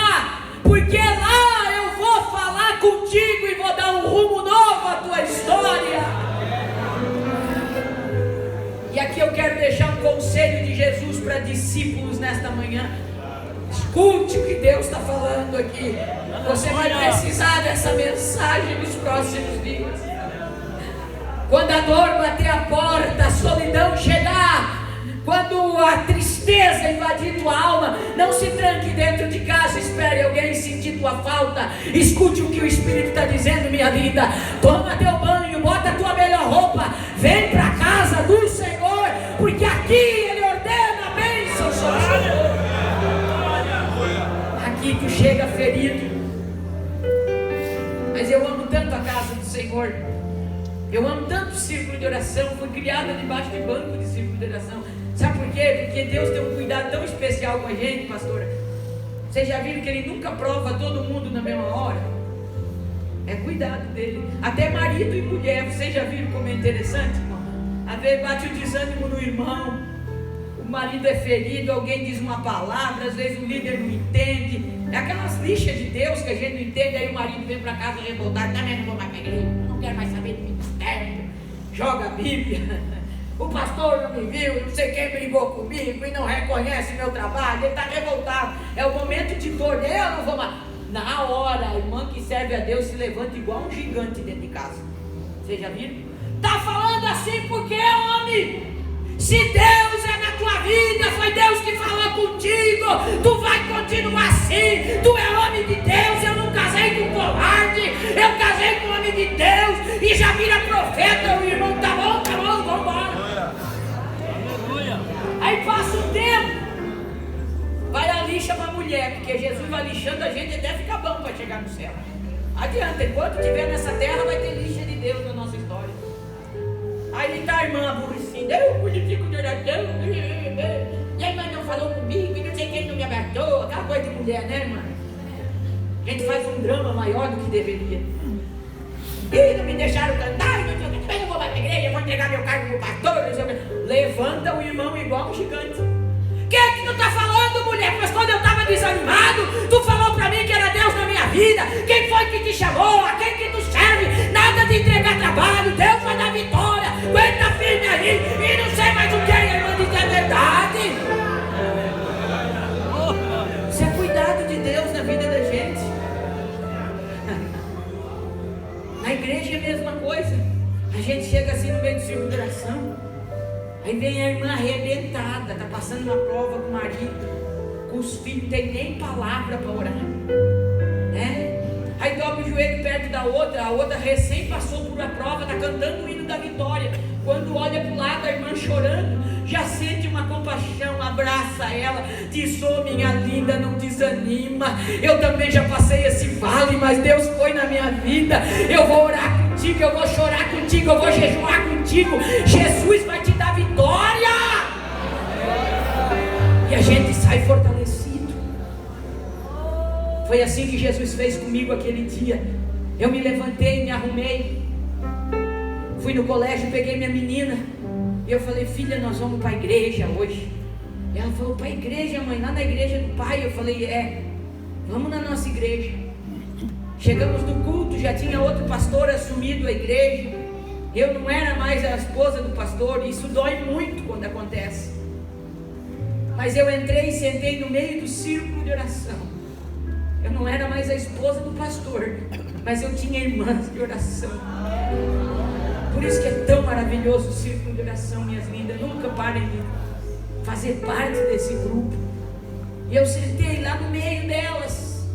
porque lá eu vou falar contigo e vou dar um rumo novo à tua história. E aqui eu quero deixar um conselho de Jesus para discípulos nesta manhã. Escute o que Deus está falando aqui. Você vai precisar dessa mensagem nos próximos dias. Quando a dor bater a porta, a solidão chegar, quando a tristeza invadir tua alma, não se tranque dentro de casa, espere alguém sentir tua falta. Escute o que o Espírito está dizendo, minha vida. Toma teu banho, bota a tua melhor roupa, vem para a casa do Senhor, porque aqui Ele ordena a bênção sobre o Senhor. Aqui tu chega ferido, mas eu amo tanto a casa do Senhor. Eu amo tanto o círculo de oração. Fui criada debaixo de banco de círculo de oração. Sabe por quê? Porque Deus tem um cuidado tão especial com a gente, pastora. Vocês já viram que Ele nunca prova todo mundo na mesma hora? É cuidado dele. Até marido e mulher. Vocês já viram como é interessante, irmão? Às vezes bate o desânimo no irmão, o marido é ferido, alguém diz uma palavra, às vezes o líder não entende. É aquelas lixas de Deus que a gente não entende. Aí o marido vem para casa revoltado: também não vou mais para a igreja, não quero mais saber do ministério, joga a Bíblia. O pastor não me viu, não sei quem brigou comigo e não reconhece meu trabalho, ele está revoltado. É o momento de dor, eu não vou mais. Na hora, a irmã que serve a Deus se levanta igual um gigante dentro de casa. Vocês já viram? Está falando assim porque, homem? Se Deus é na tua vida, foi Deus que menino assim, tu é homem de Deus, eu não casei com covarde, eu casei com homem de Deus, e já vira profeta, o irmão, tá bom, vamos embora. Aí passa um tempo, vai ali chama a mulher, porque Jesus vai lixando a gente até ficar bom para chegar no céu. Adianta, enquanto estiver nessa terra vai ter lixa de Deus na nossa história. Aí está a irmã aborrecida, eu politico de oração, e a irmã não falou comigo, e não sei quem não me abraçou, aquela coisa de mulher, né, irmã? A gente faz um drama maior do que deveria. E não me deixaram cantar, e não sei o que, eu vou para a igreja, eu vou entregar meu cargo para o pastor, não sei o que. Levanta o irmão igual um gigante. O que é que tu está falando, mulher? Mas quando eu estava desanimado, tu falou para mim que era Deus na minha vida. Quem foi que te chamou? A quem que tu serve? Nada de entregar trabalho, Deus vai dar vitória. Aguenta firme aí, e não sei mais o que. A irmã diz, é verdade. Isso é cuidado de Deus na vida da gente. Na igreja é a mesma coisa. A gente chega assim no meio do círculo de oração, aí vem a irmã arrebentada, está passando uma prova com o marido, com os filhos, não tem nem palavra para orar, né? Aí dobra o joelho perto da outra, a outra recém passou por uma prova, está cantando o hino da vitória. Quando olha para o lado, a irmã chorando, já sente uma compaixão, abraça ela, diz, ô minha linda, não desanima, eu também já passei esse vale, mas Deus foi na minha vida, eu vou orar contigo, eu vou chorar contigo, eu vou jejuar contigo, Jesus vai te dar vitória. E a gente sai fortalecido. Foi assim que Jesus fez comigo aquele dia. Eu me levantei, me arrumei, fui no colégio, peguei minha menina e eu falei, filha, nós vamos para a igreja hoje. E ela falou, para a igreja, mãe? Lá na igreja do pai? Eu falei, vamos na nossa igreja. Chegamos no culto, já tinha outro pastor assumido a igreja, eu não era mais a esposa do pastor. Isso dói muito quando acontece, mas eu entrei e sentei no meio do círculo de oração. Eu não era mais a esposa do pastor, mas eu tinha irmãs de oração. Por isso que é tão maravilhoso o círculo de oração, minhas lindas. Nunca parem de fazer parte desse grupo. E eu sentei lá no meio delas.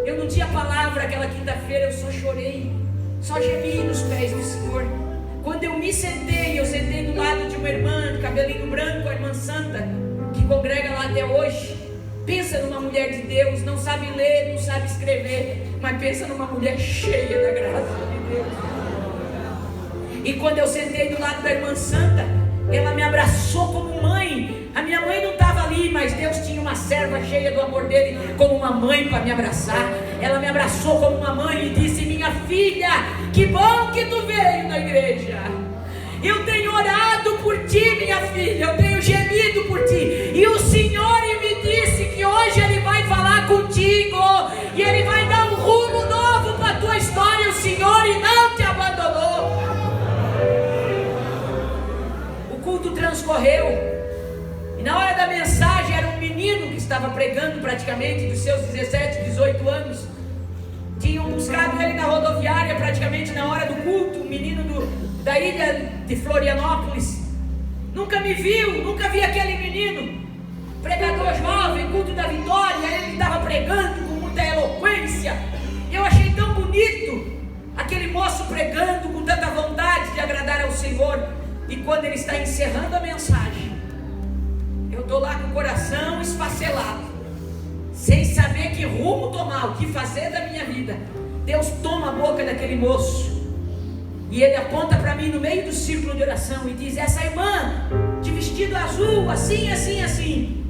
Eu não tinha palavra aquela quinta-feira, eu só chorei, só gemi nos pés do Senhor. Quando eu me sentei, eu sentei do lado de uma irmã de cabelinho branco, a irmã Santa, que congrega lá até hoje. Pensa numa mulher de Deus, não sabe ler, não sabe escrever, mas pensa numa mulher cheia da graça de Deus. E quando eu sentei do lado da irmã Santa, ela me abraçou como mãe. A minha mãe não estava ali, mas Deus tinha uma serva cheia do amor dele, como uma mãe para me abraçar. Ela me abraçou como uma mãe e disse, minha filha, que bom que tu veio na igreja. Eu tenho orado por ti, minha filha, eu tenho gemido por ti. E o Senhor me disse que hoje Ele vai falar contigo, e Ele vai dar um rumo novo para a tua história. O Senhor não te abandonou. O culto transcorreu, e na hora da mensagem era um menino que estava pregando praticamente dos seus 17, 18 anos. Tinham buscado ele na rodoviária praticamente na hora do culto, um menino da ilha de Florianópolis. Nunca me viu, nunca vi aquele menino. Pregador jovem, culto da vitória, ele estava pregando com muita eloquência. Eu achei tão bonito aquele moço pregando com tanta vontade de agradar ao Senhor. E quando ele está encerrando a mensagem, eu estou lá com o coração esfacelado, sem saber que rumo tomar, o que fazer da minha vida. Deus toma a boca daquele moço e ele aponta para mim no meio do círculo de oração e diz, essa irmã de vestido azul, assim, assim, assim,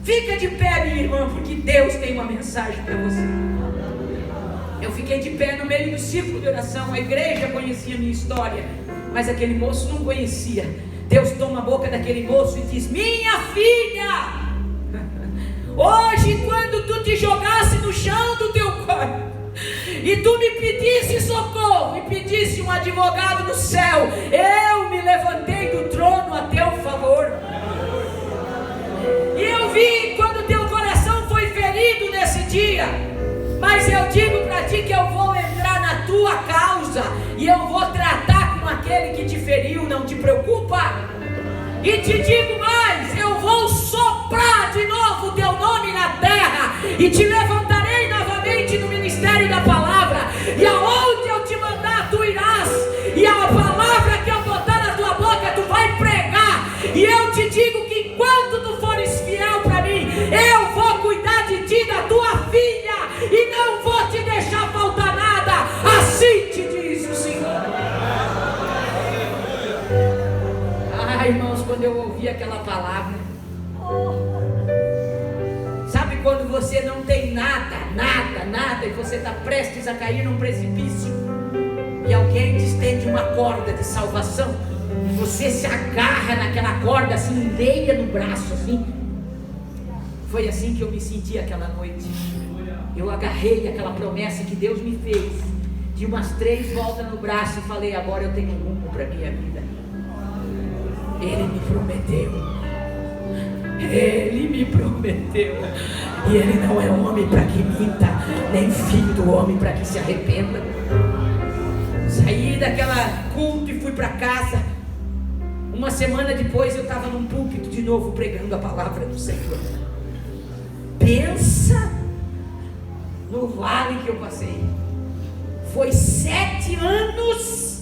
fica de pé, minha irmã, porque Deus tem uma mensagem para você. Eu fiquei de pé no meio do círculo de oração. A igreja conhecia a minha história, mas aquele moço não conhecia. Deus toma a boca daquele moço e diz, minha filha, hoje quando tu te jogasse no chão do teu quarto e tu me pedisse socorro e pedisse um advogado no céu, eu me levantei do trono a teu favor. E eu vi quando teu coração foi ferido nesse dia, mas eu digo para ti que eu vou entrar na tua causa e eu vou tratar com aquele que te feriu, não te preocupa. E te digo mais, eu vou soprar de novo o teu nome na terra, e te levantarei novamente no ministério da palavra, e aonde eu te mandar tu irás, e a palavra que eu botar na tua boca tu vai pregar, e eu te digo que enquanto tu fores fiel para mim, eu vou cuidar de ti, da tua filha, e não vou te deixar faltar nada, assim te diz o Senhor. Irmãos, quando eu ouvi aquela palavra, sabe quando você não tem nada, e você está prestes a cair num precipício, e alguém te estende uma corda de salvação, e você se agarra naquela corda assim, leia no braço assim. Foi assim que eu me senti aquela noite. Eu agarrei aquela promessa que Deus me fez, de umas 3 voltas no braço, e falei: agora eu tenho um rumo para minha vida. Ele me prometeu, e Ele não é homem para que minta, nem filho do homem para que se arrependa. Saí daquela culto e fui para casa. Uma semana depois eu estava num púlpito de novo pregando a palavra do Senhor. Pensa no vale que eu passei. Foi 7 anos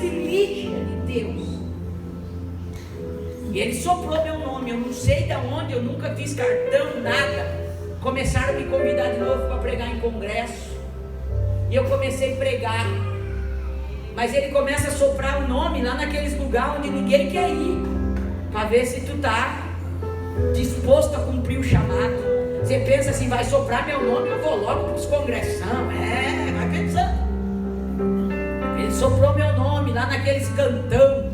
de lixa de Deus. E Ele soprou meu nome. Eu não sei de onde, eu nunca fiz cartão, nada. Começaram a me convidar de novo para pregar em congresso, e eu comecei a pregar. Mas Ele começa a soprar o nome lá naqueles lugares onde ninguém quer ir, para ver se tu está disposto a cumprir o chamado. Você pensa assim: vai soprar meu nome, eu vou logo para os congressão. Vai pensando. Ele soprou meu nome lá naqueles cantão,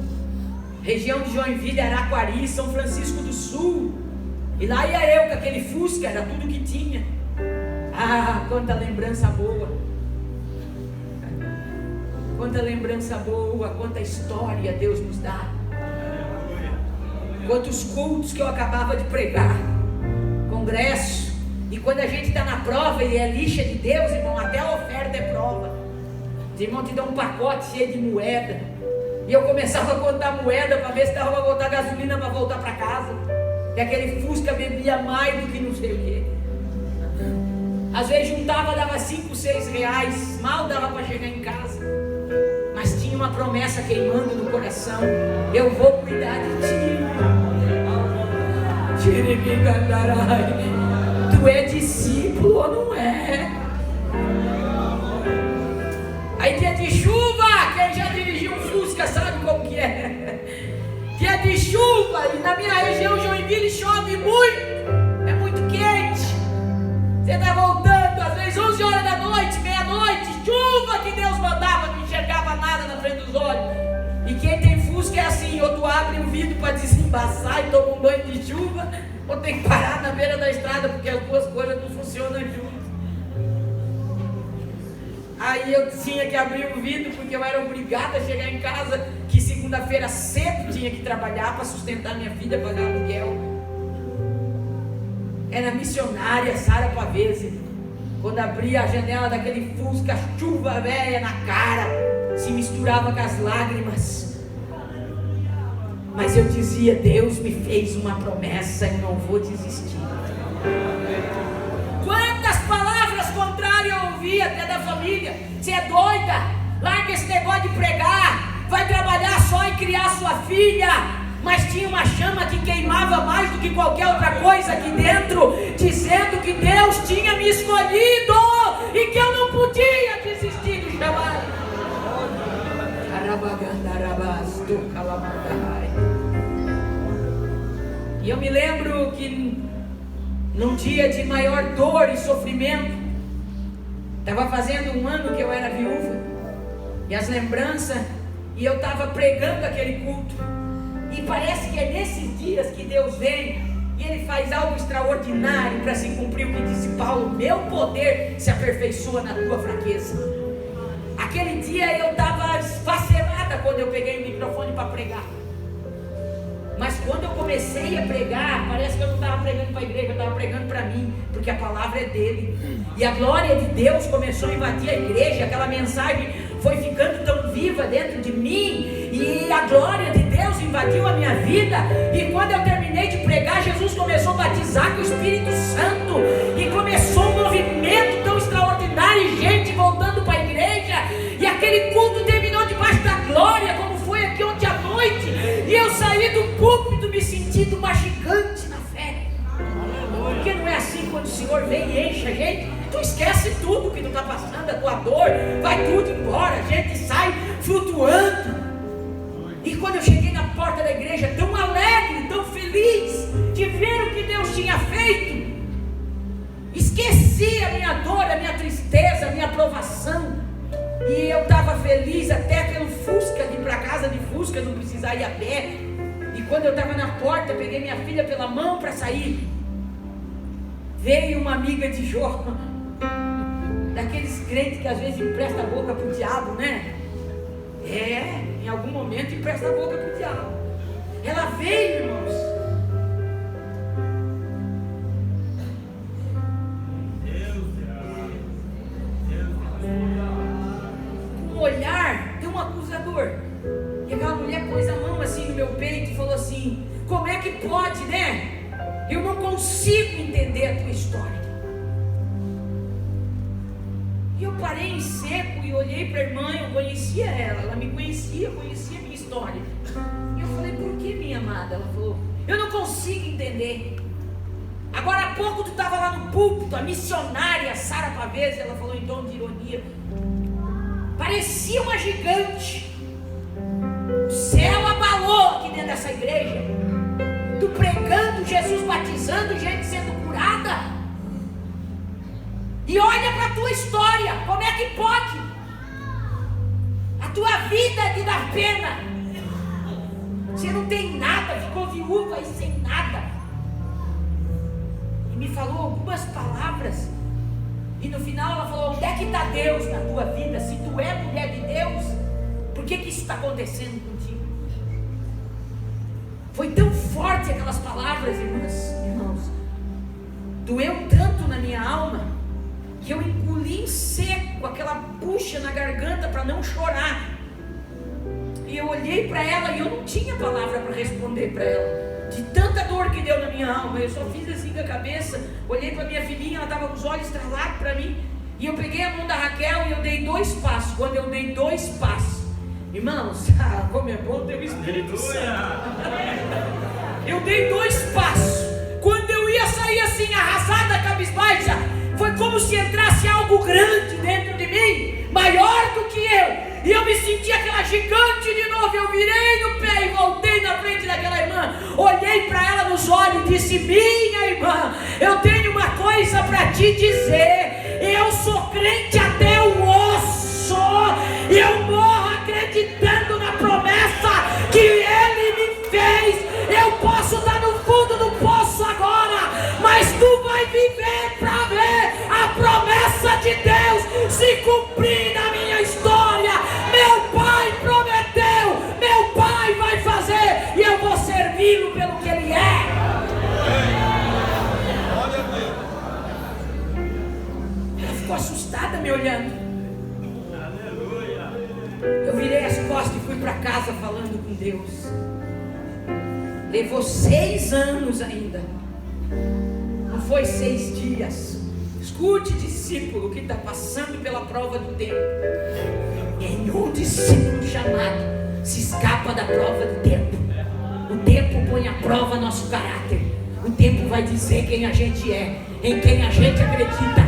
região de Joinville, Araquari, São Francisco do Sul. E lá ia eu com aquele Fusca, era tudo que tinha. Quanta lembrança boa, quanta história Deus nos dá. Quantos cultos que eu acabava de pregar, congresso. E quando a gente está na prova e é lixa de Deus, irmão, até a oferta é prova. Os irmãos te dão um pacote cheio de moeda, e eu começava a contar moeda para ver se dava para botar gasolina para voltar para casa. E aquele Fusca bebia mais do que não sei o que. Às vezes juntava, dava 5, 6 reais, mal dava para chegar em casa. Mas tinha uma promessa queimando no coração: eu vou cuidar de ti. Tu é discípulo ou não é? Aí dia de chuva, quem já dirigiu um Fusca sabe como que é. Dia de chuva, e na minha região Joinville chove muito, é muito quente. Você está voltando, às vezes 11 horas da noite, meia-noite, chuva que Deus mandava, não enxergava nada na frente dos olhos. E quem tem Fusca é assim: ou tu abre o vidro para desembaçar e toma um banho de chuva, ou tem que parar na beira da estrada, porque as duas coisas não funcionam juntas. Aí eu tinha que abrir o vidro, porque eu era obrigada a chegar em casa, que segunda-feira cedo tinha que trabalhar para sustentar minha filha, pagar aluguel. Era missionária Sara Pavese. Quando abria a janela daquele Fusca, chuva velha na cara, se misturava com as lágrimas. Mas eu dizia: Deus me fez uma promessa, eu não vou desistir. Quantas palavras contrárias eu ouvi até da família: você é doida, larga esse negócio de pregar, vai trabalhar só em criar sua filha. Mas tinha uma chama que queimava mais do que qualquer outra coisa aqui dentro, dizendo que Deus tinha me escolhido e que eu não podia desistir do chamado. E eu me lembro que num dia de maior dor e sofrimento, estava fazendo 1 ano que eu era viúva, e as lembranças, e eu estava pregando aquele culto, e parece que é nesses dias que Deus vem e Ele faz algo extraordinário para se cumprir o que disse Paulo: meu poder se aperfeiçoa na tua fraqueza. Aquele dia eu estava esfacelada quando eu peguei o microfone para pregar. Mas quando eu comecei a pregar, parece que eu não estava pregando para a igreja, eu estava pregando para mim, porque a palavra é dele. E a glória de Deus começou a invadir a igreja, aquela mensagem foi ficando tão viva dentro de mim, e a glória de Deus invadiu a minha vida. E quando eu terminei de pregar, Jesus Jesus começou a batizar com o Espírito Santo, e começou um movimento tão extraordinário, gente voltando para a igreja, e aquele culto terminou debaixo da glória, como foi aqui ontem à noite, e eu saí do púlpito me sentindo uma gigante na fé. Porque não é assim quando o Senhor vem e enche a gente, tu esquece tudo que tu está passando, a tua dor, vai tudo embora, a gente sai flutuando. E quando eu cheguei na porta da igreja, tão alegre, tão feliz de ver o que Deus tinha feito, esqueci a minha dor, a minha tristeza, a minha provação, e eu estava feliz até pelo Fusca, de ir para casa de Fusca, não precisar ir a pé. E quando eu estava na porta, peguei minha filha pela mão para sair, veio uma amiga de Jó, daqueles crentes que às vezes empresta a boca para o diabo, né? Em algum momento empresta a boca para o diabo. Ela veio, irmãos, com um olhar de um acusador. E aquela mulher pôs a mão assim no meu peito e falou assim: como é que pode, né? Eu não consigo entender a tua história. E eu parei em seco e olhei para a irmã. Eu conhecia ela me conhecia a minha história. E eu falei: por que, minha amada? Ela falou: eu não consigo entender. Agora há pouco tu estava lá no púlpito, a missionária Sara Pavese, ela falou em tom de ironia, parecia uma gigante. O céu abalou aqui dentro dessa igreja. Tu pregando, Jesus batizando, gente sendo curada. E olha para a tua história, como é que pode? A tua vida te dá pena. Você não tem nada, ficou viúva e sem nada. E me falou algumas palavras. E no final ela falou: onde é que está Deus na tua vida? Se tu é mulher de Deus, por que isso está acontecendo contigo? Foi tão forte aquelas palavras, irmãos. Doeu tanto na minha alma, que eu engoli em seco aquela bucha na garganta para não chorar. E eu olhei para ela e eu não tinha palavra para responder para ela, de tanta dor que deu na minha alma. Eu só fiz assim com a cabeça, olhei para minha filhinha, ela estava com os olhos estralados para mim, e eu peguei a mão da Raquel e eu dei 2 passos. Quando eu dei 2 passos, irmãos, como é bom ter o Espírito Santo. Eu dei 2 passos. Quando eu ia sair assim, arrasada, cabisbaixa, foi como se entrasse algo grande dentro de mim, maior do que eu. E eu me senti aquela gigante de novo. Eu virei no pé e voltei na frente daquela irmã. Olhei para ela nos olhos e disse: minha irmã, eu tenho uma coisa para te dizer. Eu sou crente até o osso. Eu morro acreditando na promessa que Ele me fez. Eu posso estar no fundo do poço agora, mas tu vai viver para ver a promessa de Deus se cumprir na minha história. Meu Pai prometeu, meu Pai vai fazer, e eu vou servi-lo pelo que Ele é. Ela ficou assustada me olhando. Eu virei as costas e fui para casa falando com Deus. Levou 6 anos ainda, não foi 6 dias. Escute, discípulo que está passando pela prova do tempo. Nenhum discípulo chamado se escapa da prova do tempo. O tempo põe à prova nosso caráter. O tempo vai dizer quem a gente é, em quem a gente acredita.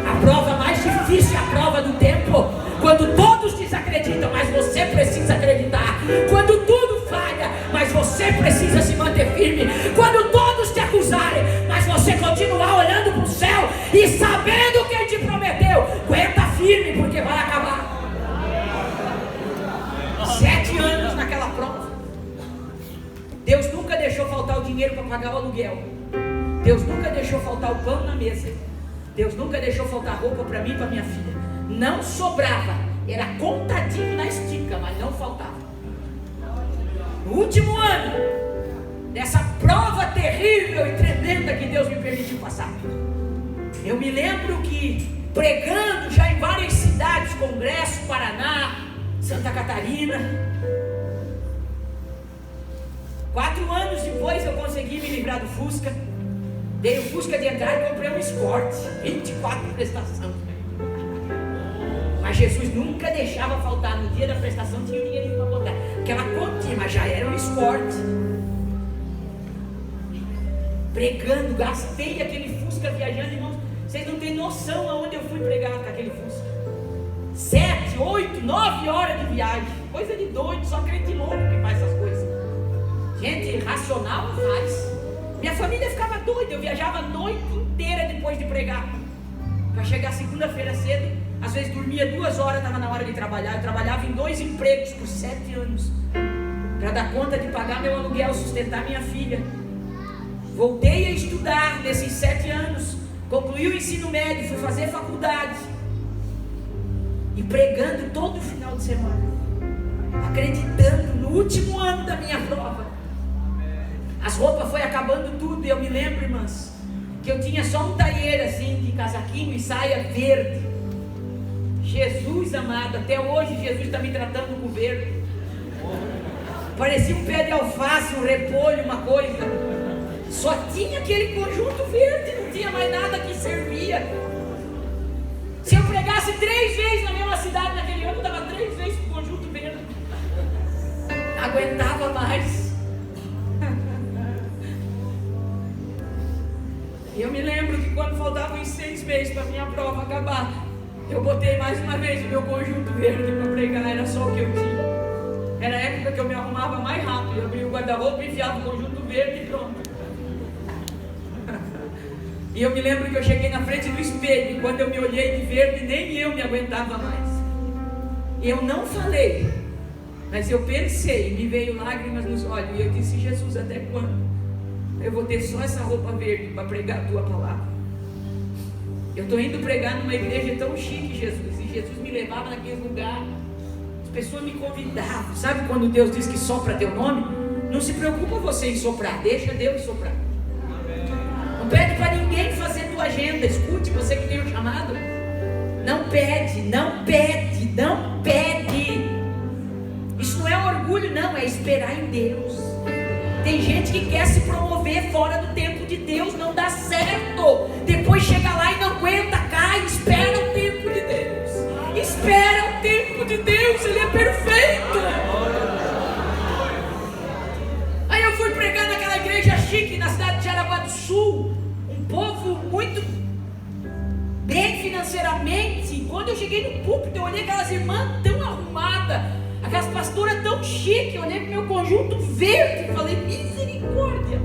A prova mais difícil é a prova do tempo, quando todos desacreditam, mas você precisa acreditar. Quando tudo falha, mas você precisa se manter firme. Quando todos te acusarem, mas você continuar olhando para o céu e sabendo quem te prometeu, aguenta firme, porque vai acabar. 7 anos naquela prova. Deus nunca deixou faltar o dinheiro para pagar o aluguel. Deus nunca deixou faltar o pão na mesa. Deus nunca deixou faltar roupa para mim e para minha filha. Não sobrava, era contadinho na estica, mas não faltava. No último ano dessa prova terrível e tremenda que Deus me permitiu passar, eu me lembro que pregando já em várias cidades, Congresso, Paraná, Santa Catarina, 4 anos depois eu consegui consegui me livrar do Fusca. Dei o Fusca de entrada e comprei um Escort, 24 prestações. Mas Jesus nunca deixava faltar. No dia da prestação tinha o dinheirinho para botar. Aquela continha, mas já era um Escort. Pregando, gastei aquele Fusca viajando, irmãos. Vocês não têm noção aonde eu fui pregar com aquele Fusca. 7, 8, 9 horas de viagem. Coisa de doido, só crente louco que faz essas coisas. Gente racional não faz. Minha família ficava doida. Eu viajava a noite inteira depois de pregar. Para chegar segunda-feira cedo. Às vezes dormia 2 horas, estava na hora de trabalhar. Eu trabalhava em 2 empregos por 7 anos. Para dar conta de pagar meu aluguel, sustentar minha filha. Voltei a estudar nesses 7 anos. Concluí o ensino médio, fui fazer faculdade. E pregando todo final de semana. Acreditando no último ano da minha prova. As roupas foi acabando tudo. E eu me lembro, irmãs, que eu tinha só um tailleur assim, de casaquinho e saia verde. Jesus amado, até hoje Jesus está me tratando com verde. Parecia um pé de alface, um repolho, uma coisa. Só tinha aquele conjunto verde, não tinha mais nada que servia. Se eu pregasse 3 vezes na mesma cidade naquele ano, eu dava 3 vezes com o conjunto verde. Não aguentava mais. E eu me lembro que quando faltavam uns 6 meses para minha prova acabar, eu botei mais uma vez o meu conjunto verde para pregar, era só o que eu tinha. Era a época que eu me arrumava mais rápido. Eu abria o guarda-roupa, enfiava o conjunto verde e pronto. E eu me lembro que eu cheguei na frente do espelho, e quando eu me olhei de verde, nem eu me aguentava mais. E eu não falei, mas eu pensei, me veio lágrimas nos olhos, e eu disse: Jesus, até quando eu vou ter só essa roupa verde para pregar a tua palavra? Eu estou indo pregar numa igreja tão chique, Jesus, e Jesus me levava naquele lugar, as pessoas me convidavam. Sabe quando Deus diz que sopra teu nome? Não se preocupa você em soprar, deixa Deus soprar. Não pede para ninguém fazer tua agenda. Escute, você que tem o chamado. Não pede, não pede, não pede. Isso não é orgulho, não, é esperar em Deus. Tem gente que quer se promover fora do tempo de Deus, não dá certo. Depois chega lá e não aguenta, cai. Espera o tempo de Deus. Espera o tempo de Deus, Ele é perfeito. Aí eu fui pregar naquela igreja chique na cidade de Jaraguá do Sul. Um povo muito bem financeiramente. E quando eu cheguei no púlpito, eu olhei aquelas irmãs tão arrumadas, aquelas pastoras tão chiques. Eu olhei para o meu conjunto verde e falei: misericórdia.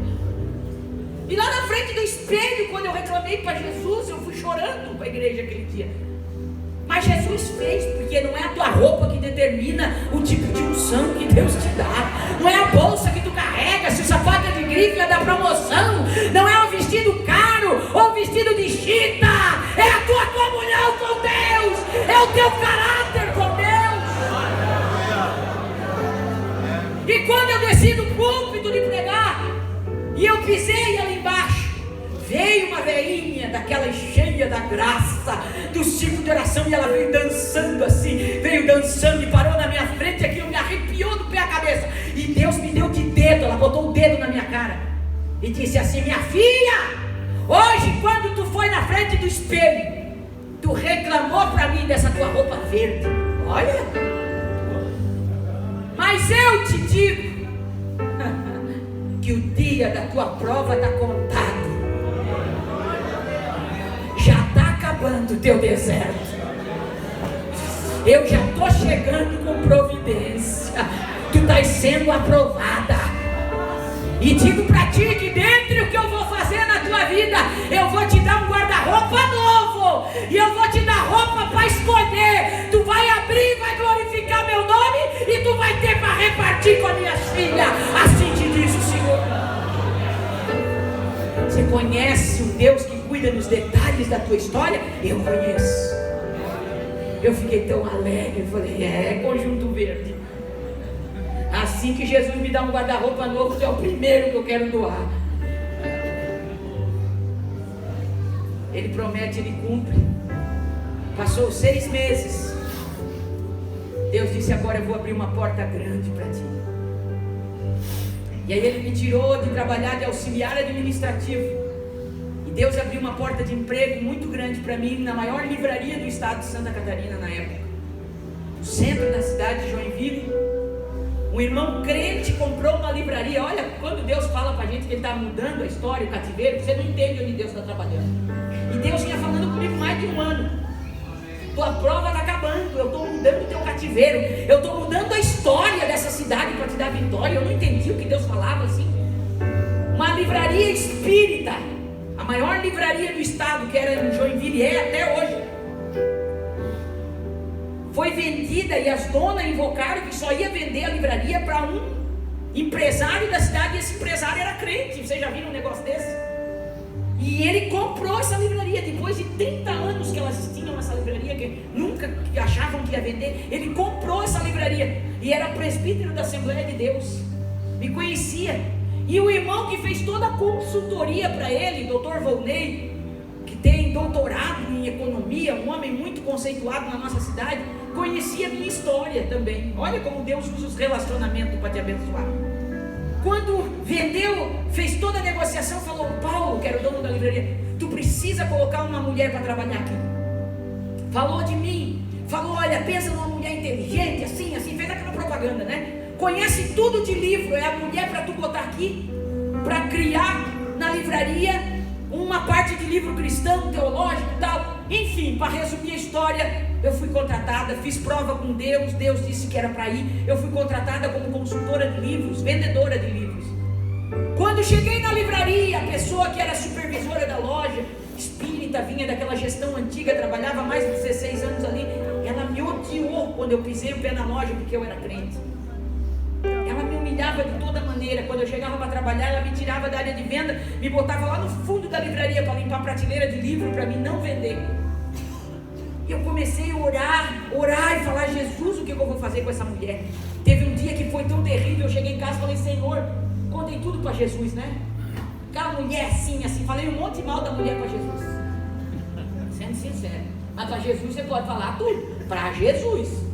E lá na frente do espelho, quando eu reclamei para Jesus, eu fui chorando para a igreja aquele dia. Mas Jesus fez, porque não é a tua roupa que determina o tipo de unção que Deus te dá. Não é a bolsa que tu carrega, se o sapato é de grife é da promoção. Não é o vestido caro ou o vestido de chita. É a tua comunhão com Deus. É o teu caráter com Deus. E quando eu desci do púlpito de pregar, e eu pisei ali embaixo, veio uma velhinha daquela cheia da graça, do ciclo de oração, e ela veio dançando assim, veio dançando e parou na minha frente. Aquilo me arrepiou do pé à cabeça, e Deus me deu de dedo. Ela botou o dedo na minha cara e disse assim: minha filha, hoje quando tu foi na frente do espelho, tu reclamou para mim dessa tua roupa verde. Olha, mas eu te digo que o dia da tua prova está contado. Já está acabando o teu deserto. Eu já estou chegando com providência. Tu estás sendo aprovada. E digo para ti que dentre o que eu vou fazer na tua vida, eu vou te dar um guarda-roupa novo. E eu vou te dar roupa para escolher. Tu vai abrir, vai glorificar meu nome, e tu vai ter para repartir com as minhas filhas. Assim te diz o Senhor. Você conhece um Deus que cuida dos detalhes da tua história? Eu conheço. Eu fiquei tão alegre. Eu falei: é conjunto verde. Assim que Jesus me dá um guarda-roupa novo, é o primeiro que eu quero doar. Ele promete, Ele cumpre. Passou 6 meses. Deus disse: agora eu vou abrir uma porta grande para ti. E aí ele me tirou de trabalhar de auxiliar administrativo. E Deus abriu uma porta de emprego muito grande para mim na maior livraria do estado de Santa Catarina na época. No centro da cidade de Joinville. Um irmão crente comprou uma livraria. Olha, quando Deus fala para a gente que Ele está mudando a história, o cativeiro, você não entende onde Deus está trabalhando. E Deus vinha falando comigo mais de um ano. Tua prova está acabando, eu estou mudando o teu cativeiro, eu estou mudando a história dessa cidade para te dar vitória. Eu não entendi o que Deus falava assim. Uma livraria espírita, a maior livraria do estado, que era em Joinville, é até hoje, foi vendida e as donas invocaram que só ia vender a livraria para um empresário da cidade. E esse empresário era crente. Vocês já viram um negócio desse? E ele comprou essa livraria depois de 30 anos que elas tinham essa livraria, que nunca achavam que ia vender. Ele comprou essa livraria e era presbítero da Assembleia de Deus, me conhecia. E o irmão que fez toda a consultoria para ele, Dr. Volney, que tem doutorado em economia, um homem muito conceituado na nossa cidade, conhecia a minha história também. Olha como Deus usa os relacionamentos para te abençoar. Quando vendeu, fez toda a negociação, falou: Paulo, que era o dono da livraria, tu precisa colocar uma mulher para trabalhar aqui. Falou de mim, falou: olha, pensa numa mulher inteligente, assim, fez aquela propaganda, né? Conhece tudo de livro, é a mulher para tu botar aqui, para criar na livraria uma parte de livro cristão, teológico e tal. Enfim, para resumir a história, eu fui contratada, fiz prova com Deus, Deus disse que era para ir. Eu fui contratada como consultora de livros, vendedora de livros. Quando cheguei na livraria, a pessoa que era supervisora da loja, espírita, vinha daquela gestão antiga, trabalhava mais de 16 anos ali, ela me odiou quando eu pisei o pé na loja, porque eu era crente. Ela me humilhava de toda maneira. Quando eu chegava para trabalhar, ela me tirava da área de venda, me botava lá no fundo da livraria para limpar a prateleira de livro, para mim não vender. E eu comecei a orar e falar: Jesus, o que eu vou fazer com essa mulher? Teve um dia que foi tão terrível, eu cheguei em casa e falei: Senhor, contei tudo para Jesus, né? Aquela mulher assim, falei um monte de mal da mulher para Jesus, sendo sincero. Mas para Jesus você pode falar tudo, para Jesus.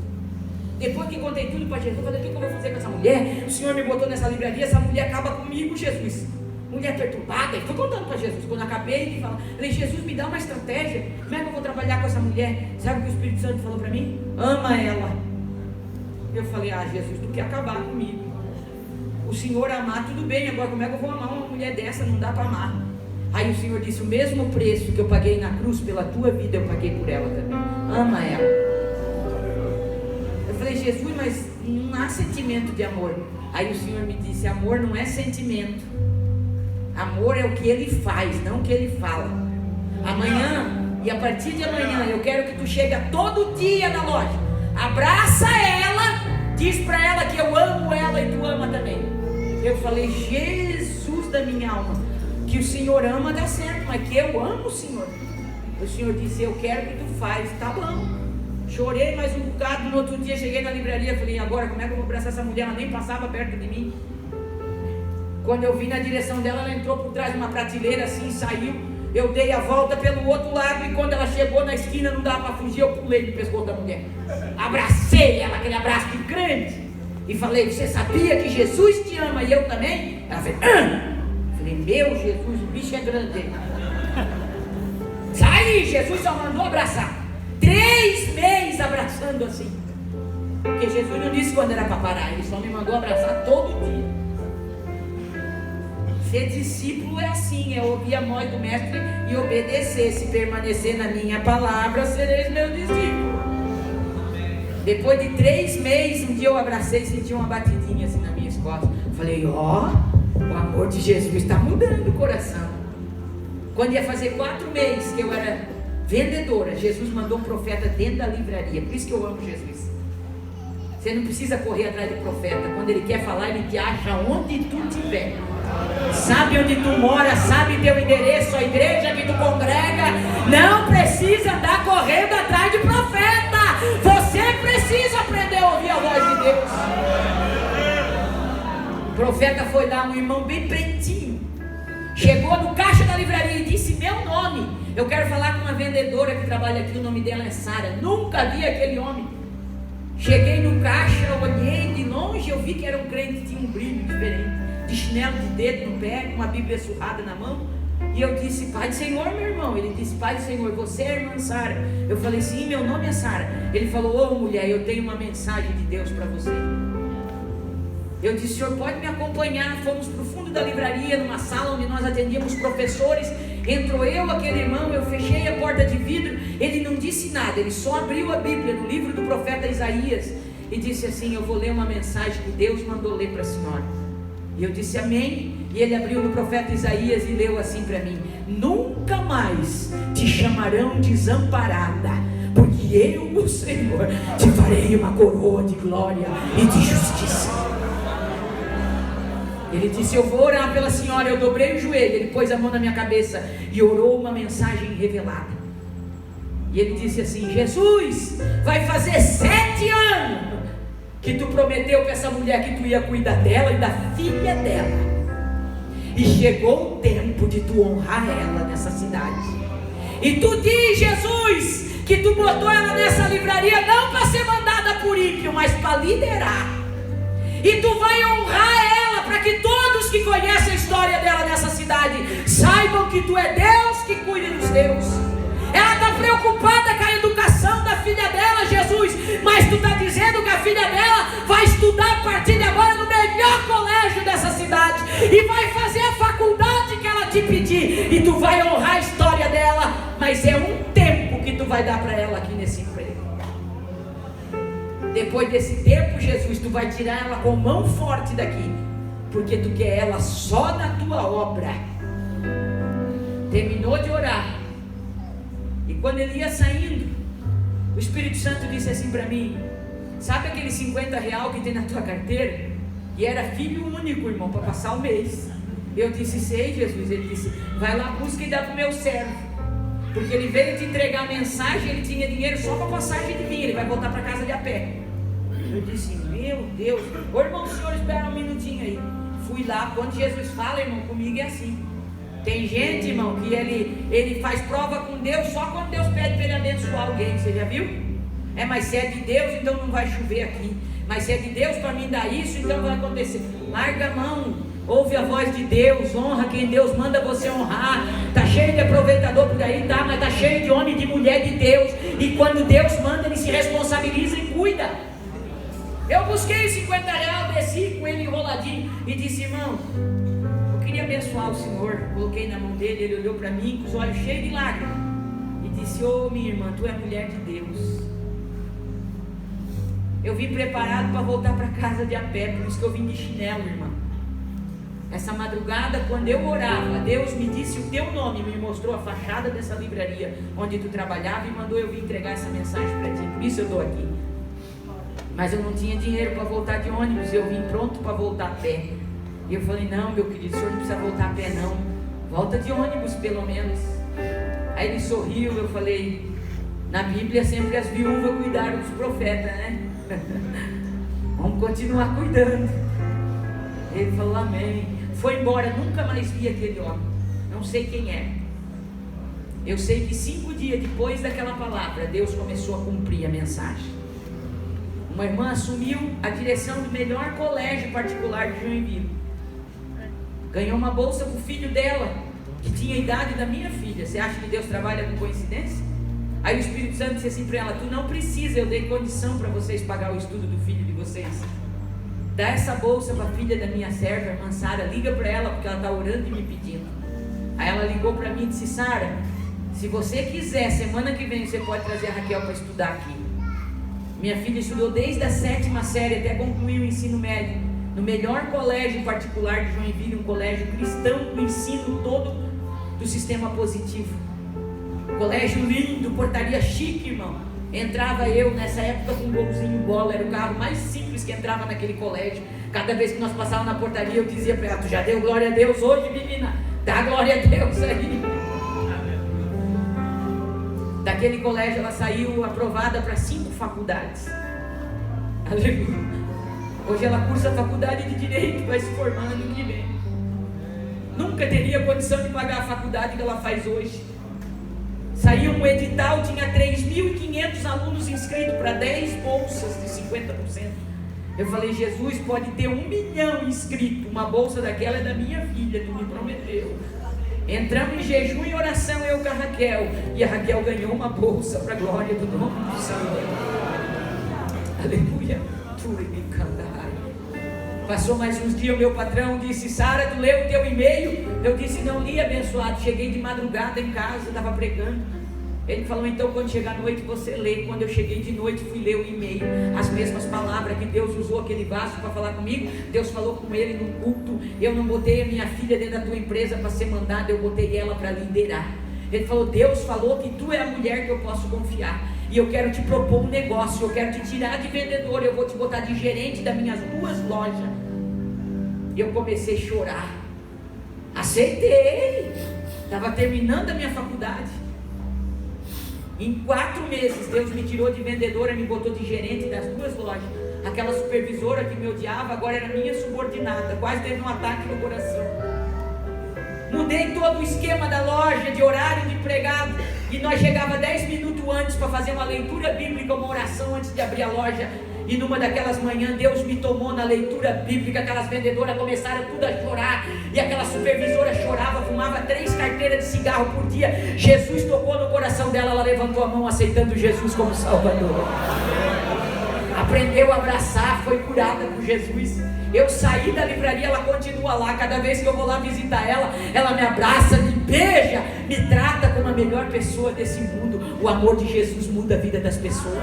Depois que contei tudo para Jesus, eu falei: o que eu vou fazer com essa mulher? O Senhor me botou nessa livraria, essa mulher acaba comigo, Jesus. Mulher perturbada. E fui contando para Jesus. Quando acabei de falar, falei: Jesus, me dá uma estratégia. Como é que eu vou trabalhar com essa mulher? Sabe o que o Espírito Santo falou para mim? Ama ela. Eu falei: Jesus, tu quer acabar comigo. O Senhor amar, tudo bem. Agora como é que eu vou amar uma mulher dessa? Não dá para amar. Aí o Senhor disse: o mesmo preço que eu paguei na cruz pela tua vida, eu paguei por ela também. Ama ela. Eu falei: Jesus, mas não há sentimento de amor. Aí o Senhor me disse: amor não é sentimento. Amor é o que Ele faz, não o que Ele fala. Amanhã, e a partir de amanhã, eu quero que tu chegue todo dia na loja, abraça ela, diz para ela que eu amo ela e tu ama também. Eu falei: Jesus da minha alma, que o Senhor ama dá certo, mas que eu amo o Senhor. O Senhor disse: eu quero que tu faz. Tá bom. Chorei mais um bocado. No outro dia cheguei na livraria, falei: agora como é que eu vou abraçar essa mulher? Ela nem passava perto de mim. Quando eu vim na direção dela, ela entrou por trás de uma prateleira assim, saiu. Eu dei a volta pelo outro lado, e quando ela chegou na esquina, não dava para fugir, eu pulei no pescoço da mulher, abracei ela, aquele abraço de crente, e falei: você sabia que Jesus te ama e eu também? Ela fez: falei: meu Jesus, o bicho é grande. Sai, Jesus só mandou abraçar. 3 meses abraçando assim, porque Jesus não disse quando era para parar, Ele só me mandou abraçar todo dia. Ser discípulo é assim, é ouvir a voz do mestre e obedecer. Se permanecer na minha palavra, sereis meu discípulo. Depois de 3 meses, um dia eu abracei e senti uma batidinha assim na minha costas. Falei: ó, o amor de Jesus está mudando o coração. Quando ia fazer 4 meses que eu era vendedora, Jesus mandou um profeta dentro da livraria. Por isso que eu amo Jesus. Você não precisa correr atrás de profeta. Quando ele quer falar, ele te acha onde tu estiver. Sabe onde tu mora, sabe teu endereço, a igreja que tu congrega. Não precisa andar correndo atrás de profeta. Você precisa aprender a ouvir a voz de Deus. O profeta foi lá, um irmão bem pretinho, chegou no caixa da livraria e disse meu nome. Eu quero falar com uma vendedora que trabalha aqui, o nome dela é Sara. Nunca vi aquele homem. Cheguei no caixa, olhei de longe, eu vi que era um crente, tinha um brilho diferente. de chinelo de dedo no pé, com uma Bíblia surrada na mão. E eu disse: Pai do Senhor, meu irmão. Ele disse: Pai do Senhor, você é a irmã Sara? Eu falei: sim, meu nome é Sara. Ele falou: ô mulher, eu tenho uma mensagem de Deus para você. Eu disse: o senhor pode me acompanhar? Fomos para o fundo da livraria, numa sala onde nós atendíamos professores. Entrou eu, aquele irmão, eu fechei a porta de vidro. Ele não disse nada, ele só abriu a Bíblia no livro do profeta Isaías e disse assim: eu vou ler uma mensagem que Deus mandou ler para a senhora. E eu disse: amém. E ele abriu no profeta Isaías e leu assim para mim: nunca mais te chamarão desamparada, porque eu, o Senhor, te farei uma coroa de glória e de justiça. Ele disse: eu vou orar pela senhora. Eu dobrei o joelho, ele pôs a mão na minha cabeça e orou uma mensagem revelada. E ele disse assim: Jesus, vai fazer 7 anos que tu prometeu para essa mulher que tu ia cuidar dela e da filha dela. E chegou o tempo de tu honrar ela nessa cidade. E tu diz, Jesus, que tu botou ela nessa livraria não para ser mandada por ímpio, mas para liderar. E tu vai honrar ela para que todos que conhecem a história dela nessa cidade saibam que tu é Deus que cuida dos teus. Ela está preocupada com a educação da filha dela, Jesus, mas tu está dizendo que a filha dela vai estudar a partir de agora no melhor colégio dessa cidade e vai fazer a faculdade que ela te pedir, e tu vai honrar a história dela, mas é um tempo que tu vai dar para ela aqui nesse emprego. Depois desse tempo, Jesus, tu vai tirar ela com mão forte daqui, porque tu quer ela só na tua obra. Terminou de orar. E quando ele ia saindo, o Espírito Santo disse assim para mim: sabe aquele 50 real que tem na tua carteira? E era filho único, irmão, para passar o mês. Eu disse: sei, Jesus. Ele disse: vai lá, busca e dá para o meu servo, porque ele veio te entregar a mensagem. Ele tinha dinheiro só para passagem de vinho, ele vai voltar para casa de a pé. Eu disse: meu Deus. Ô irmão, o senhor espera um minutinho aí. Fui lá. Quando Jesus fala, irmão, comigo é assim. Tem gente, irmão, que ele faz prova com Deus só quando Deus pede para ele abençoar alguém. Você já viu? Mas se é de Deus, então não vai chover aqui. Mas se é de Deus para mim dar isso, então vai acontecer. Larga a mão, ouve a voz de Deus, honra quem Deus manda você honrar. Tá cheio de aproveitador por aí, tá? Mas tá cheio de homem e de mulher de Deus. E quando Deus manda, ele se responsabiliza e cuida. Eu busquei 50 reais, desci com ele enroladinho e disse: irmão, queria abençoar o senhor. Coloquei na mão dele, ele olhou para mim com os olhos cheios de lágrimas e disse: ô minha irmã, tu é mulher de Deus. Eu vim preparado para voltar para casa de a pé, por isso que eu vim de chinelo, irmã. Essa madrugada, quando eu orava, Deus me disse o teu nome, me mostrou a fachada dessa livraria onde tu trabalhava e mandou eu vir entregar essa mensagem para ti. Por isso eu estou aqui. Mas eu não tinha dinheiro para voltar de ônibus, eu vim pronto para voltar a pé. E eu falei: não, meu querido, o senhor não precisa voltar a pé não, volta de ônibus pelo menos. Aí ele sorriu. Eu falei: na Bíblia sempre as viúvas cuidaram dos profetas, né? Vamos continuar cuidando. Ele falou: amém. Foi embora, nunca mais vi aquele homem. Não sei quem é. Eu sei que 5 dias depois daquela palavra, Deus começou a cumprir a mensagem. Uma irmã assumiu a direção do melhor colégio particular de Joinville. Ganhou uma bolsa para o filho dela, que tinha a idade da minha filha. Você acha que Deus trabalha com coincidência? Aí o Espírito Santo disse assim para ela: tu não precisa, eu dei condição para vocês pagar o estudo do filho de vocês. Dá essa bolsa para a filha da minha serva, a irmã Sara, liga para ela, porque ela está orando e me pedindo. Aí ela ligou para mim e disse: Sara, se você quiser, semana que vem você pode trazer a Raquel para estudar aqui. Minha filha estudou desde a 7ª série até concluir o ensino médio, no melhor colégio particular de Joinville, um colégio cristão, com ensino todo do sistema positivo. Colégio lindo, portaria chique, irmão. Entrava eu nessa época com um golzinho bola, era o carro mais simples que entrava naquele colégio. Cada vez que nós passávamos na portaria, eu dizia para ela: tu já deu glória a Deus hoje, menina? Dá glória a Deus aí. Daquele colégio ela saiu aprovada para 5 faculdades. Aleluia. Hoje ela cursa a faculdade de Direito, vai se formar ano que vem. Nunca teria condição de pagar a faculdade que ela faz hoje. Saiu um edital, tinha 3.500 alunos inscritos para 10 bolsas de 50%. Eu falei: Jesus, pode ter 1 milhão inscrito, uma bolsa daquela é da minha filha, tu me prometeu. Entramos em jejum e oração, eu com a Raquel, e a Raquel ganhou uma bolsa para a glória do nome do Senhor. Aleluia. Passou mais uns dias, o meu patrão disse: Sara, tu leu o teu e-mail? Eu disse: não li, abençoado. Cheguei de madrugada em casa, estava pregando. Ele falou: então quando chegar à noite você lê. Quando eu cheguei de noite, fui ler o e-mail, as mesmas palavras que Deus usou aquele vaso para falar comigo, Deus falou com ele no culto. Eu não botei a minha filha dentro da tua empresa para ser mandada, eu botei ela para liderar. Ele falou: Deus falou que tu é a mulher que eu posso confiar, e eu quero te propor um negócio, eu quero te tirar de vendedor, eu vou te botar de gerente das minhas 2 lojas. E eu comecei a chorar. Aceitei. Estava terminando a minha faculdade. Em 4 meses Deus me tirou de vendedora, me botou de gerente das 2 lojas. Aquela supervisora que me odiava agora era minha subordinada. Quase teve um ataque no coração. Mudei todo o esquema da loja, de horário de empregado, e nós chegava 10 minutos antes para fazer uma leitura bíblica, uma oração antes de abrir a loja. E numa daquelas manhãs Deus me tomou na leitura bíblica. Aquelas vendedoras começaram tudo a chorar, e aquela supervisora chorava, fumava 3 carteiras de cigarro por dia. Jesus tocou no coração dela, ela levantou a mão aceitando Jesus como Salvador. Aprendeu a abraçar, foi curada por Jesus. Eu saí da livraria, ela continua lá. Cada vez que eu vou lá visitar ela, ela me abraça, me beija, me trata como a melhor pessoa desse mundo. O amor de Jesus muda a vida das pessoas.